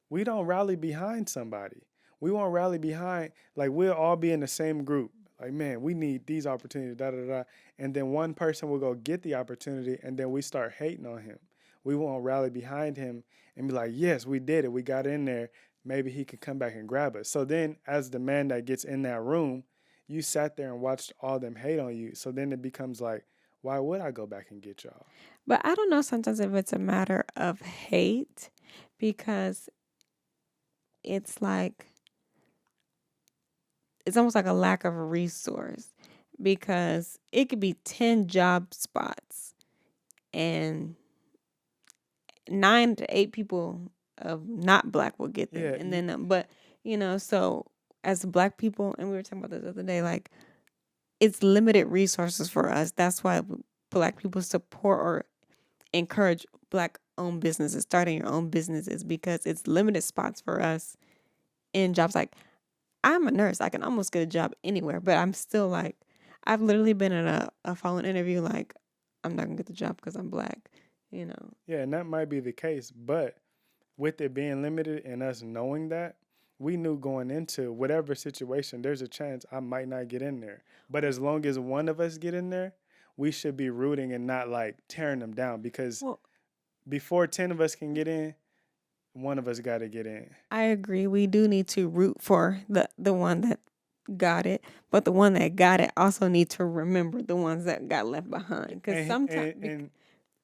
we don't rally behind somebody. We won't rally behind, like, we'll all be in the same group. Like, man, we need these opportunities, da da da. And then one person will go get the opportunity, and then we start hating on him. We won't rally behind him and be like, yes, we did it. We got in there. Maybe he can come back and grab us. So then, as the man that gets in that room, you sat there and watched all them hate on you. So then it becomes like, why would I go back and get y'all? But I don't know sometimes if it's a matter of hate because it's like it's almost like a lack of a resource because it could be 10 job spots and 9 to 8 people of not black will get there. Yeah. And then, but so as black people, and we were talking about this the other day, like it's limited resources for us. That's why black people support or encourage black owned businesses, starting your own businesses, because it's limited spots for us in jobs. Like I'm a nurse. I can almost get a job anywhere, but I'm still like, I've literally been in a phone interview like, I'm not gonna get the job because I'm black, Yeah, and that might be the case, but with it being limited and us knowing that, we knew going into whatever situation, there's a chance I might not get in there. But as long as one of us get in there, we should be rooting and not like tearing them down because Well, before 10 of us can get in, one of us got to get in. I agree. We do need to root for the one that got it, but the one that got it also need to remember the ones that got left behind. Because sometimes,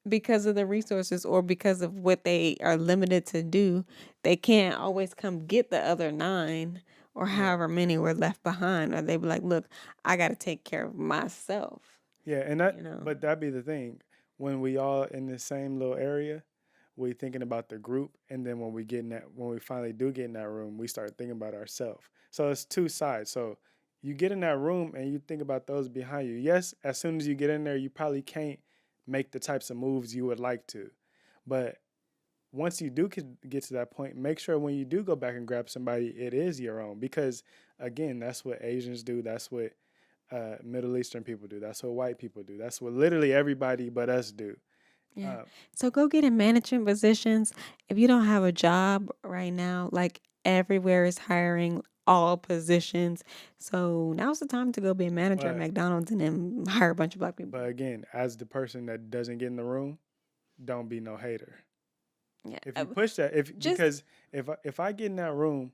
because of the resources or because of what they are limited to do, they can't always come get the other 9 or however many were left behind. Or they be like, look, I got to take care of myself. Yeah, and but that'd be the thing. When we all in the same little area, we thinking about the group, and then when we finally do get in that room, we start thinking about ourselves. So it's two sides. So you get in that room and you think about those behind you. Yes, as soon as you get in there, you probably can't make the types of moves you would like to. But once you do get to that point, make sure when you do go back and grab somebody, it is your own. Because, again, that's what Asians do. That's what Middle Eastern people do. That's what white people do. That's what literally everybody but us do. Yeah. So go get in management positions. If you don't have a job right now, like everywhere is hiring all positions. So now's the time to go be a manager at McDonald's and then hire a bunch of black people. But again, as the person that doesn't get in the room, don't be no hater. Yeah. If you push that, because if I get in that room,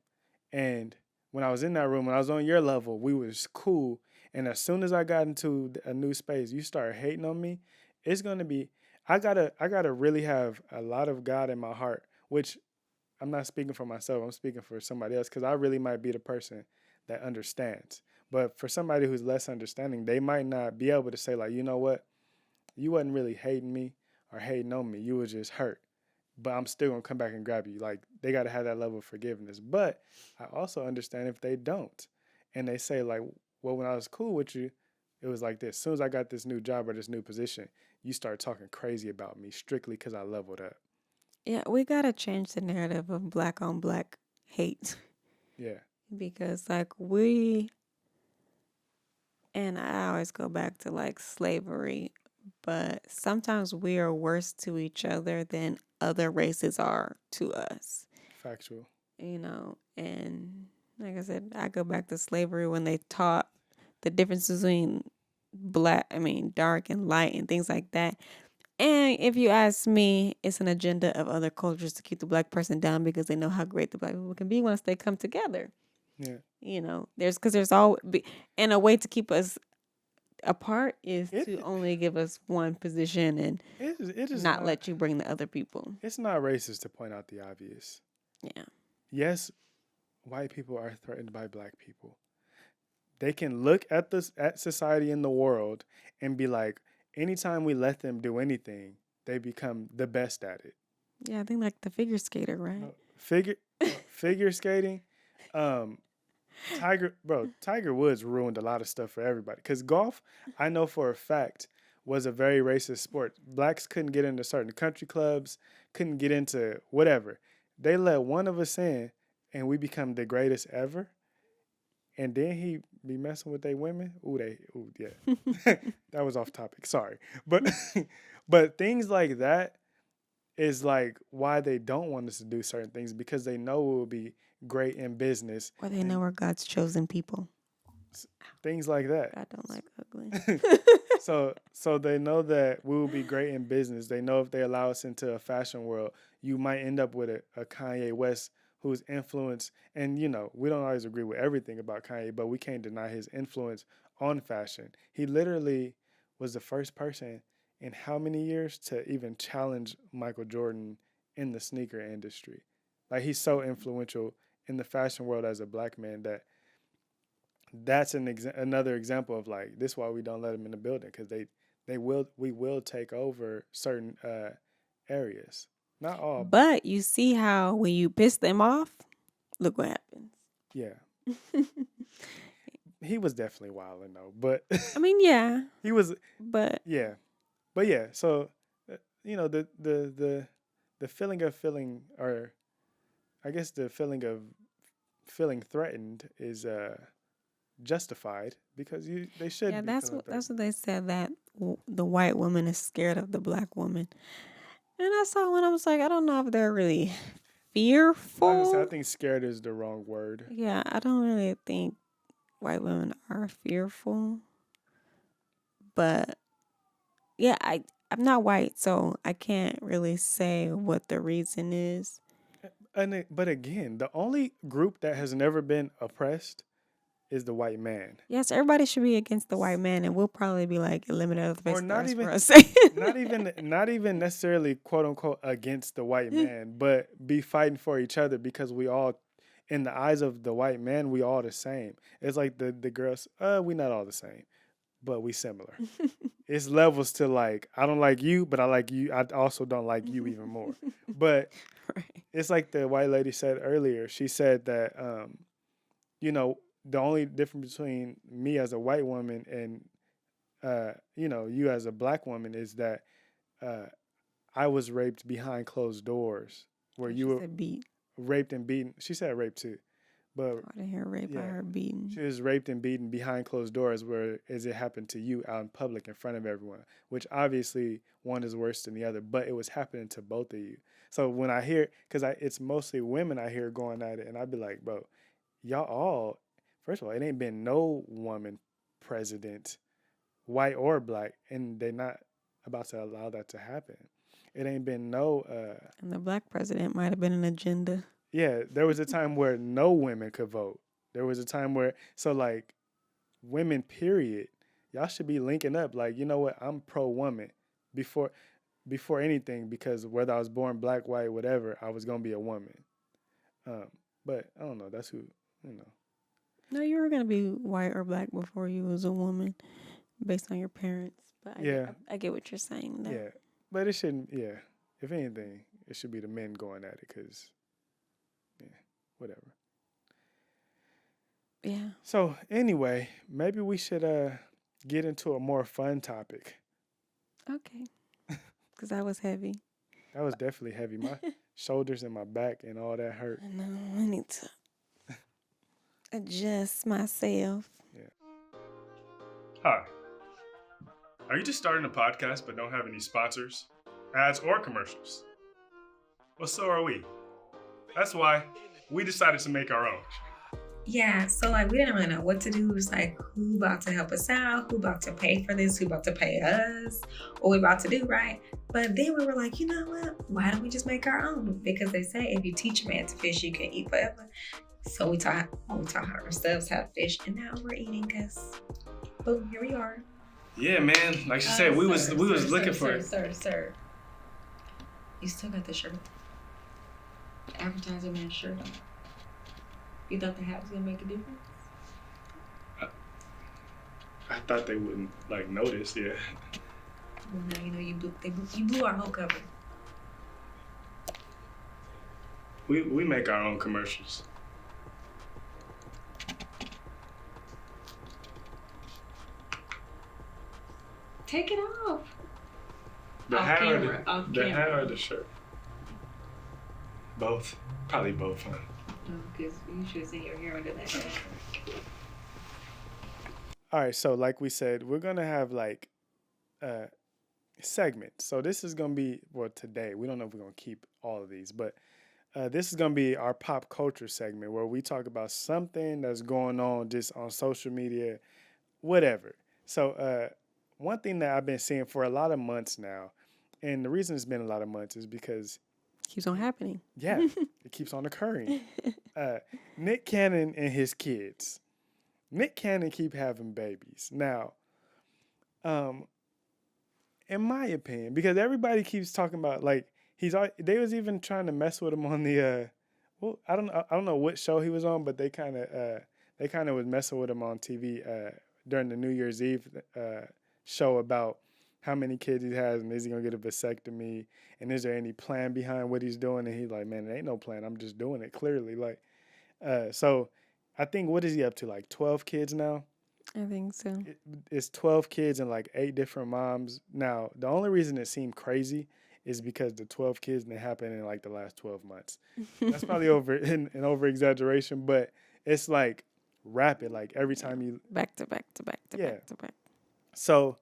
and when I was in that room, when I was on your level, we was cool. And as soon as I got into a new space, you start hating on me. It's gonna be. I gotta really have a lot of God in my heart, which I'm not speaking for myself. I'm speaking for somebody else because I really might be the person that understands. But for somebody who's less understanding, they might not be able to say like, you know what, you wasn't really hating me or hating on me. You were just hurt. But I'm still gonna come back and grab you. Like they gotta have that level of forgiveness. But I also understand if they don't, and they say like, well, when I was cool with you, it was like this. As soon as I got this new job or this new position, you start talking crazy about me strictly because I leveled up. Yeah, we gotta change the narrative of black on black hate. Yeah. Because like and I always go back to like slavery, but sometimes we are worse to each other than other races are to us. Factual. And like I said, I go back to slavery when they taught the difference between dark and light and things like that. And if you ask me, it's an agenda of other cultures to keep the black person down because they know how great the black people can be once they come together. Yeah. There's always, and a way to keep us apart is to only give us one position and it is not let you bring the other people. It's not racist to point out the obvious. Yeah. Yes, white people are threatened by black people. They can look at society in the world and be like, anytime we let them do anything, they become the best at it. Yeah, I think like the figure skater, right? Figure skating. Tiger Woods ruined a lot of stuff for everybody. Because golf, I know for a fact, was a very racist sport. Blacks couldn't get into certain country clubs, couldn't get into whatever. They let one of us in, and we become the greatest ever. and then he be messing with they women. Yeah. That was off topic. Sorry. But but things like that is like why they don't want us to do certain things, because they know it will be great in business. Or they know we're God's chosen people. Things like that. God don't like ugly. So they know that we will be great in business. They know if they allow us into a fashion world, you might end up with a Kanye West whose influence, and you know, we don't always agree with everything about Kanye, but we can't deny his influence on fashion. He literally was the first person in how many years to even challenge Michael Jordan in the sneaker industry. Like, he's so influential in the fashion world as a black man that's another example of like, this is why we don't let them in the building, because we will take over certain areas. Not all. But you see how when you piss them off, look what happens. Yeah. He was definitely wilding though, but I mean, yeah. He was. But yeah. But yeah, so you know, the feeling of feeling, or I guess the feeling of feeling threatened is justified, because they should. yeah, be that's feeling what threatened. they said, that the white woman is scared of the black woman. And I saw one, I was like, I don't know if they're really fearful. I think scared is the wrong word. Yeah, I don't really think white women are fearful. But yeah, I'm not white, so I can't really say what the reason is. But again, the only group that has never been oppressed is the white man. Yes, everybody should be against the white man, and we'll probably be like eliminated out of the face Or of the not earth even- for us saying not even necessarily quote unquote against the white man, but be fighting for each other, because we all, in the eyes of the white man, we all the same. It's like the girls, we not all the same, but we similar. It's levels to like, I don't like you, but I like you. I also don't like you even more. But Right. it's like the white lady said earlier. She said that, you know, the only difference between me as a white woman and, you know, you as a black woman is that I was raped behind closed doors, where She you were said beat. raped and beaten. She said rape too, but I didn't hear rape. I Yeah. heard beaten. she was raped and beaten behind closed doors, whereas it happened to you out in public in front of everyone, which obviously one is worse than the other, but it was happening to both of you. So when I hear, because it's mostly women I hear going at it, and I'd be like, bro, y'all all, first of all, it ain't been no woman president, white or black, and they're not about to allow that to happen. It ain't been no, And the black president might have been an agenda. yeah, there was a time where no women could vote. There was a time where, so like, women, period, y'all should be linking up. Like, you know what? I'm pro-woman before anything, because whether I was born black, white, whatever, I was going to be a woman. But I don't know. That's who, you know. No, you were gonna be white or black before you was a woman, based on your parents. But I get what you're saying. Though. Yeah. But it shouldn't, yeah. If anything, it should be the men going at it, because, yeah, whatever. Yeah. So anyway, maybe we should get into a more fun topic. Okay. Because that was heavy. That was definitely heavy. My shoulders and my back and all that hurt. I know. I need to adjust myself. Hi. Are you just starting a podcast but don't have any sponsors, ads, or commercials? Well, so are we. That's why we decided to make our own. Yeah, so like we didn't really know what to do. It was like, who about to help us out? Who about to pay for this? Who about to pay us? What we about to do, right? But then we were like, you know what? Why don't we just make our own? Because they say if you teach a man to fish, you can eat forever. So we taught ourselves how to fish, and now we're eating. Cause boom, here we are. Yeah, man. Like she said, we was looking for it. Sir. You still got the shirt. The advertiser man shirt on. You thought the hat was gonna make a difference? I thought they wouldn't like notice. Yeah. Well, now you know you blew our whole cover. We make our own commercials. Take it off. The Off hat camera, or off the hat camera. or the shirt? Both. Probably both, huh? No, because you should have seen your hair under that hat. All right, so like we said, we're gonna have like segments. So this is gonna be today. We don't know if we're gonna keep all of these, but this is gonna be our pop culture segment where we talk about something that's going on just on social media, whatever. So one thing that I've been seeing for a lot of months now, and the reason it's been a lot of months is because Keeps on happening. yeah, it keeps on occurring. Nick Cannon and his kids. Nick Cannon keep having babies now. In my opinion, because everybody keeps talking about like they was even trying to mess with him on the I don't know what show he was on, but they kind of was messing with him on TV during the New Year's Eve show about how many kids he has and is he gonna get a vasectomy and is there any plan behind what he's doing, and he's like, man, there ain't no plan, I'm just doing it clearly, like so I think, what is he up to, like 12 kids now? I think so. It's 12 kids and like 8 different moms. Now, the only reason it seemed crazy is because the 12 kids and it happened in like the last 12 months. That's probably an over exaggeration, but it's like rapid, like every time you Back to back to back to back to back. So,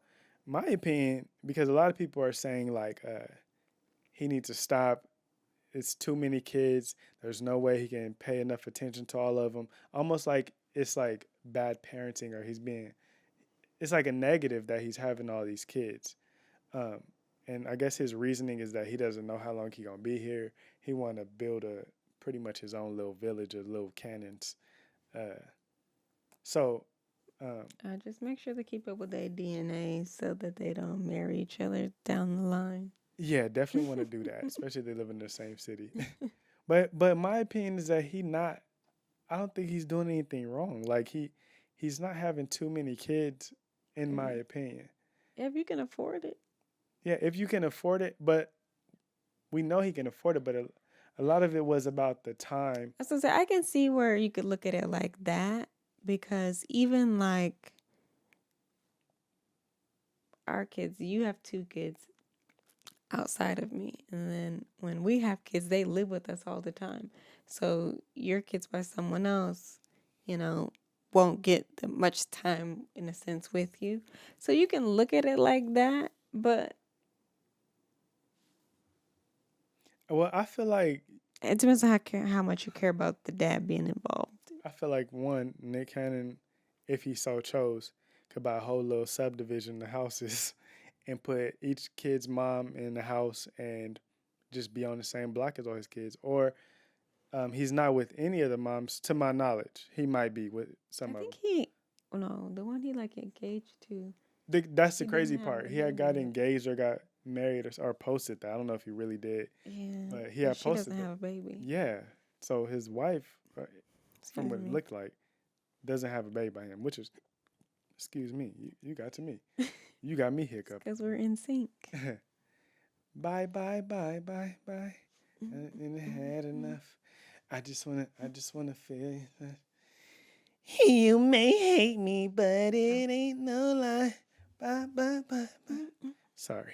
my opinion, because a lot of people are saying like he needs to stop. It's too many kids. There's no way he can pay enough attention to all of them. Almost like it's like bad parenting, or it's like a negative that he's having all these kids. And I guess his reasoning is that he doesn't know how long he's going to be here. He want to build pretty much his own little village of little cannons. Just make sure to keep up with their DNA so that they don't marry each other down the line. Yeah, definitely want to do that, especially if they live in the same city. But my opinion is that I don't think he's doing anything wrong. Like he's not having too many kids, in my opinion. Yeah, if you can afford it. Yeah, if you can afford it, but we know he can afford it, but a lot of it was about the time. I was gonna say, I can see where you could look at it like that, because even like our kids, you have 2 kids outside of me, and then when we have kids, they live with us all the time. So your kids by someone else, won't get much time in a sense with you. So you can look at it like that, but Well, I feel like it depends on how much you care about the dad being involved. Nick Cannon, if he so chose, could buy a whole little subdivision of houses and put each kid's mom in the house and just be on the same block as all his kids. Or he's not with any of the moms, to my knowledge. He might be with some of them. The one he like engaged to. That's the He crazy didn't have part. a He had got baby. engaged or got married or posted that. I don't know if he really did. Yeah, But he had she posted doesn't that. have a baby. Yeah. So his wife, from Excuse what it me. looked like, doesn't have a baby by him, which is, excuse me, you got to me. You got me hiccup. Because we're in sync. Bye, bye, bye, bye, bye. And I had enough. I just wanna feel that. You may hate me, but it ain't no lie. Bye, bye, bye, bye. Sorry.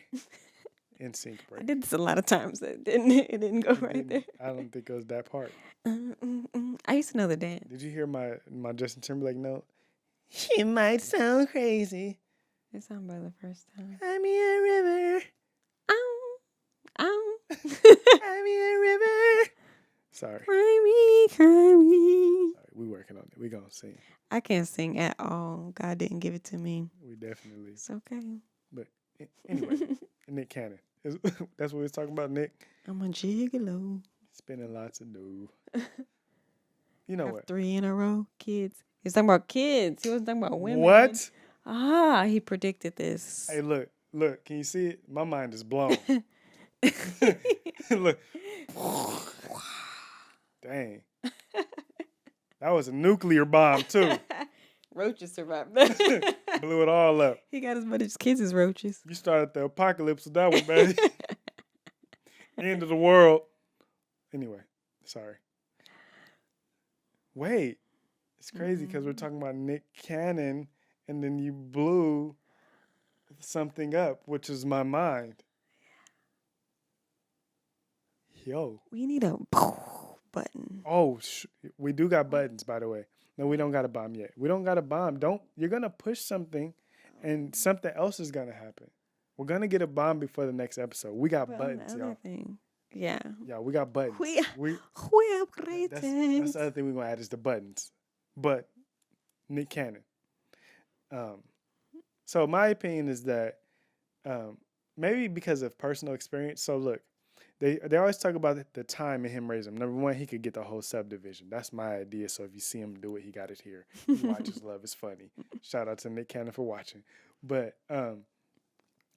In sync I break. did this a lot of times. It didn't go It right didn't- there. I don't think it was that part. I used to know the dance. Did you hear my Justin Timberlake note? She might sound crazy. It sounded better the first time. I'm your river. I'm your river. Sorry. Cry me. Sorry. We working on it. We gonna sing. I can't sing at all. God didn't give it to me. We definitely. It's okay. But anyway, Nick Cannon. That's what we was talking about, Nick. I'm a gigolo. Spending lots of dough. You know Have what? 3 in a row. Kids. He's talking about kids. He wasn't talking about women. What? He predicted this. Hey, look. Can you see it? My mind is blown. Look. Dang. That was a nuclear bomb, too. Roaches survived that. Blew it all up. He got as much as kids as roaches. You started the apocalypse with that one, baby. End of the world. Anyway, sorry. Wait. It's crazy because we're talking about Nick Cannon, and then you blew something up, which is my mind. Yo. We need a button. Oh, we do got buttons, by the way. No, we don't got a bomb yet. We don't got a bomb. You're gonna push something, and something else is gonna happen. We're gonna get a bomb before the next episode. We got Well, buttons, another y'all. thing. Yeah. Yeah, we got buttons. We That's upgraded. the other thing we're gonna add is the buttons. But Nick Cannon. So my opinion is that maybe because of personal experience. So look, they always talk about the time in him raising him. Number one, he could get the whole subdivision. That's my idea. So if you see him do it, he got it here. He watches Love is Funny. Shout out to Nick Cannon for watching. But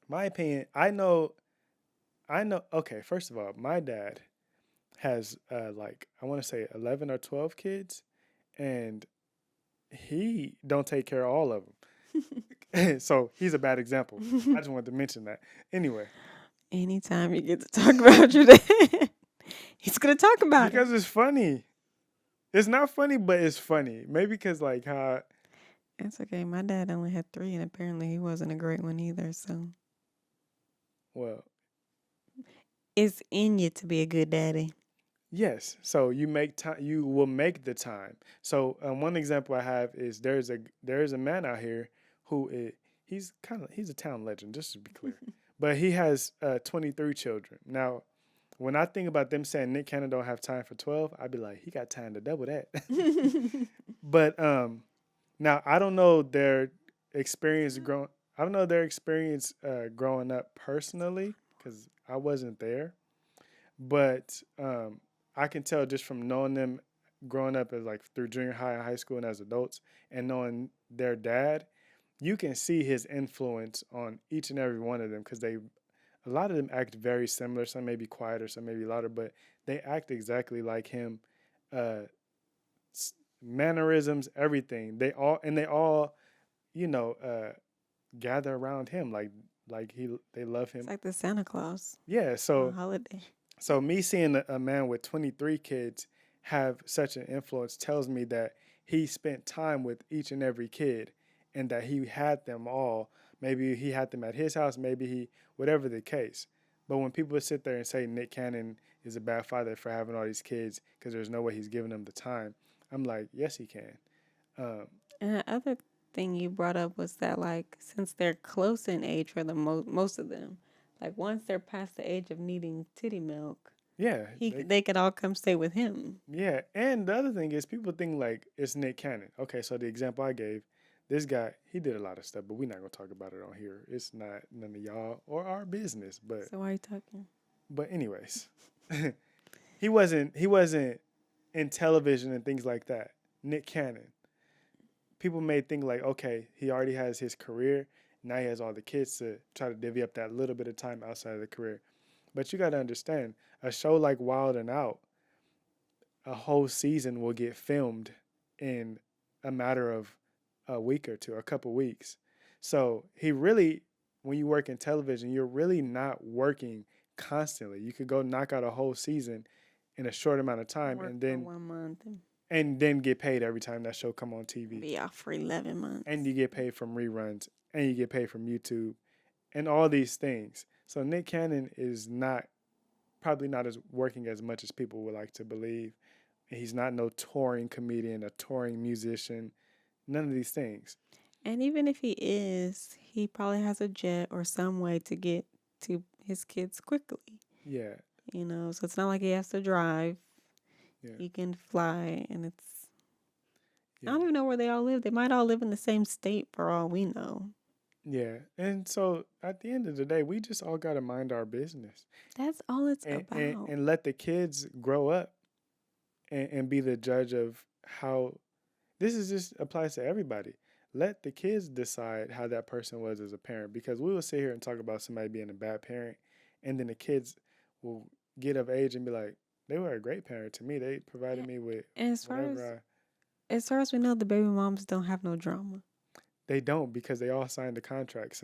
my opinion, I know. Okay, first of all, my dad has like I want to say 11 or 12 kids, and he don't take care of all of them. So he's a bad example. I just wanted to mention that. Anyway, Anytime you get to talk about your dad, he's gonna talk about it. because it's funny. It's not funny, but it's funny. Maybe because like how It's okay. My dad only had 3, and apparently he wasn't a great one either. So well, it's in you to be a good daddy. yes. So you make time. You will make the time. So one example I have is there's a man out here who he's a town legend. Just to be clear, but he has 23 children. Now, when I think about them saying Nick Cannon don't have time for 12, I'd be like, he got time to double that. But now I don't know their experience growing. I don't know their experience growing up personally because I wasn't there. But I can tell just from knowing them growing up as like through junior high and high school and as adults, and knowing their dad, you can see his influence on each and every one of them because a lot of them act very similar. Some may be quieter, some may be louder, but they act exactly like him. Mannerisms, everything. They all, gather around him like they love him. It's like the Santa Claus Yeah, so on holiday. so me seeing a man with 23 kids have such an influence tells me that he spent time with each and every kid and that he had them all. Maybe he had them at his house, whatever the case. But when people sit there and say Nick Cannon is a bad father for having all these kids because there's no way he's giving them the time, I'm like, yes, he can. And the other thing you brought up was that, like, since they're close in age for the most of them, like once they're past the age of needing titty milk, Yeah. they could all come stay with him. Yeah, and the other thing is people think like it's Nick Cannon. Okay, so the example I gave, this guy, he did a lot of stuff, but we're not gonna talk about it on here. It's not none of y'all or our business. But So why are you talking? anyways, he wasn't in television and things like that. Nick Cannon. People may think like, okay, he already has his career. Now he has all the kids to try to divvy up that little bit of time outside of the career. But you got to understand, a show like Wild and Out, a whole season will get filmed in a matter of a week or two, a couple weeks. So he really, when you work in television, you're really not working constantly. You could go knock out a whole season in a short amount of time Work and for then 1 month and then get paid every time that show come on TV. be off for 11 months. And you get paid from reruns and you get paid from YouTube and all these things. So Nick Cannon is probably not as working as much as people would like to believe. And he's not no touring comedian, a touring musician, none of these things. And even if he is, he probably has a jet or some way to get to his kids quickly. Yeah. So it's not like he has to drive. Yeah. He can fly, and it's. Yeah. I don't even know where they all live. They might all live in the same state for all we know. Yeah. And so at the end of the day, we just all got to mind our business That's all it's and, about. and let the kids grow up and be the judge of how this is just applies to everybody. Let the kids decide how that person was as a parent, because we will sit here and talk about somebody being a bad parent, and then the kids will get of age and be like, they were a great parent to me. They provided me with And as far whatever as we know, the baby moms don't have no drama. They don't, because they all signed the contract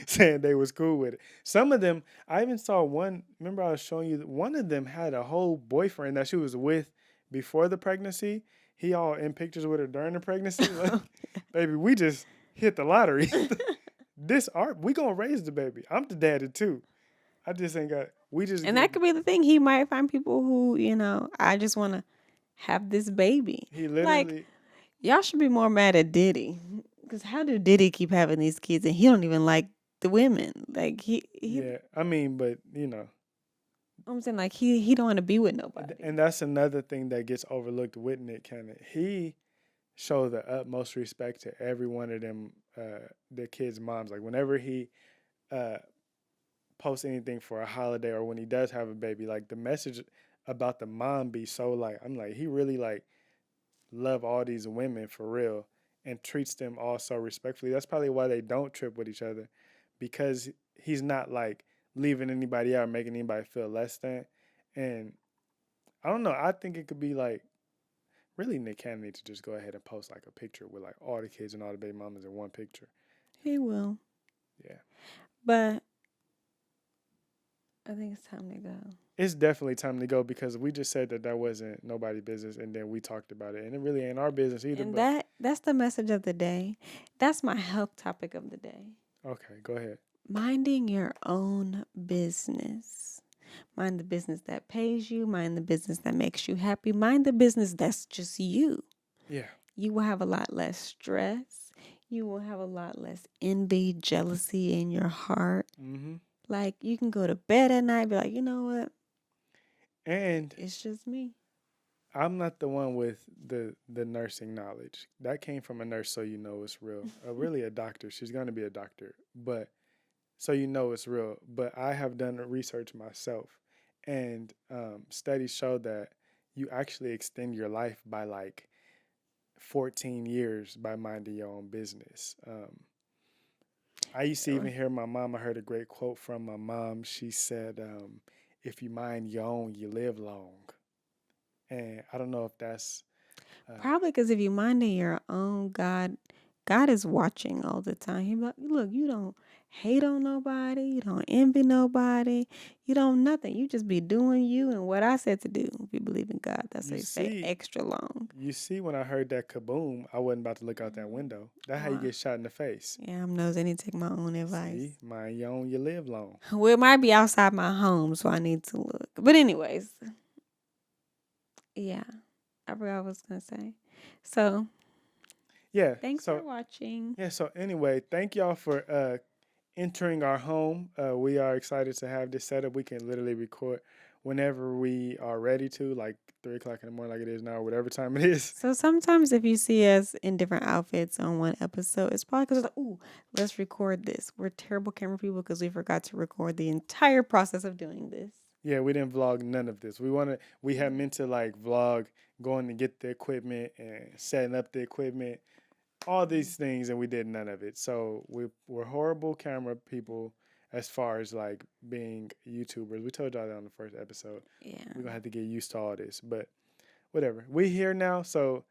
saying they was cool with it. Some of them, I even saw one, remember I was showing you, one of them had a whole boyfriend that she was with before the pregnancy. He all in pictures with her during the pregnancy. Like, baby, we just hit the lottery. We gonna raise the baby. I'm the daddy too. I just ain't got, And that could be the thing. He might find people who, I just want to have this baby. He literally, Y'all should be more mad at Diddy. Because how do Diddy keep having these kids and he don't even like the women? Like, Yeah, I mean, but I'm saying, like, he don't want to be with nobody. and that's another thing that gets overlooked with Nick Cannon. He showed the utmost respect to every one of them, the kids' moms. Like, whenever he posts anything for a holiday or when he does have a baby, like, the message about the mom be so, like, I'm like, he really, like, love all these women for real and treats them all so respectfully. That's probably why they don't trip with each other, because he's not, like, leaving anybody out or making anybody feel less than. And I don't know. I think it could be, like, really Nick Cannon needs to just go ahead and post, like, a picture with, like, all the kids and all the baby mamas in one picture. He will. Yeah. But I think it's time to go. It's definitely time to go, because we just said that wasn't nobody's business, and then we talked about it, and it really ain't our business either. And that's the message of the day. That's my health topic of the day. Okay, go ahead. Minding your own business. Mind the business that pays you. Mind the business that makes you happy. Mind the business that's just you. Yeah. You will have a lot less stress. You will have a lot less envy, jealousy in your heart. Mm-hmm. Like, you can go to bed at night and be like, you know what? And it's just me. I'm not the one with the nursing knowledge. That came from a nurse, so you know it's real. Really a doctor. She's going to be a doctor. But so you know it's real. But I have done research myself. And studies show that you actually extend your life by like 14 years by minding your own business. I used to even hear my mom. I heard a great quote from my mom. She said, if you mind your own, you live long. And I don't know if that's... probably because if you minding your own, God is watching all the time. He be like, look, you don't hate on nobody. You don't envy nobody. You don't nothing. You just be doing you and what I said to do. If you believe in God, that's why you say extra long. You see, when I heard that kaboom, I wasn't about to look out that window. That's how you get shot in the face. Yeah, I'm nosy. I need to take my own advice. See, mind your own, you live long. Well, it might be outside my home, so I need to look. But anyways, yeah, I forgot what I was going to say. So, yeah. Thanks for watching. Yeah, so anyway, thank y'all for entering our home. We are excited to have this setup. We can literally record whenever we are ready to, like 3 o'clock in the morning like it is now, or whatever time it is. So sometimes if you see us in different outfits on one episode, it's probably because it's like, ooh, let's record this. We're terrible camera people because we forgot to record the entire process of doing this. Yeah, we didn't vlog none of this. We had meant to like vlog going to get the equipment and setting up the equipment, all these things, and we did none of it. So we're horrible camera people as far as like being YouTubers. We told y'all that on the first episode. Yeah. We're going to have to get used to all this, but whatever. We here now, so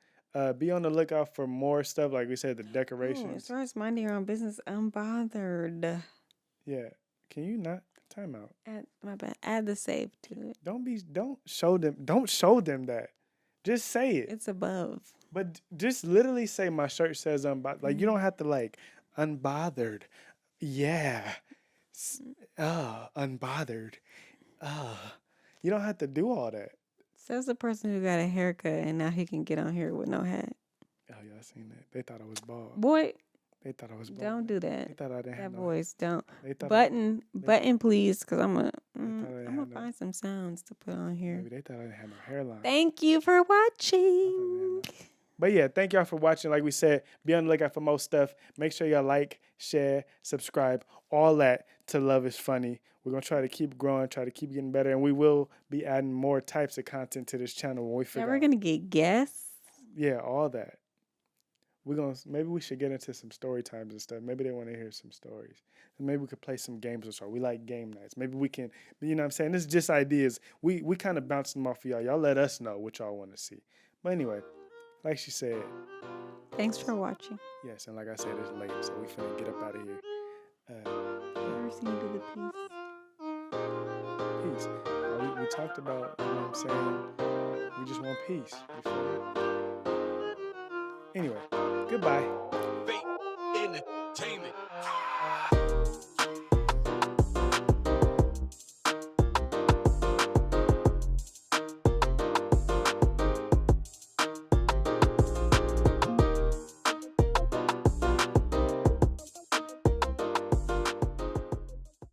be on the lookout for more stuff. Like we said, the decorations. As far as minding your own business, unbothered. Yeah. Can you not? Time out. My bad. Add the save to it. Don't show them that. Just say it. It's above. But just literally say my shirt says unbothered. Like you don't have to like unbothered. Yeah. Unbothered. You don't have to do all that. Says the person who got a haircut and now he can get on here with no hat. Oh, y'all seen that? They thought I was bald. Boy. They thought I was bald. Don't do that. They thought I didn't have that no voice. Don't. Button, please, because I'm gonna find some sounds to put on here. Maybe they thought I didn't have no hairline. Thank you for watching. But yeah, thank y'all for watching. Like we said, be on the lookout for more stuff. Make sure y'all like, share, subscribe, all that to Love is Funny. We're going to try to keep growing, try to keep getting better, and we will be adding more types of content to this channel when we figure out. We're going to get guests. Yeah, all that. Maybe we should get into some story times and stuff. Maybe they want to hear some stories. And maybe we could play some games or so. We like game nights. Maybe we can, you know what I'm saying? This is just ideas. We kind of bounce them off of y'all. Y'all let us know what y'all want to see. But anyway, like she said. Thanks for watching. Yes, and like I said, it's late, so we finna get up out of here. I've never seen you do the peace. We talked about, you know what I'm saying? We just want peace. You feel me? Anyway, goodbye. Entertainment.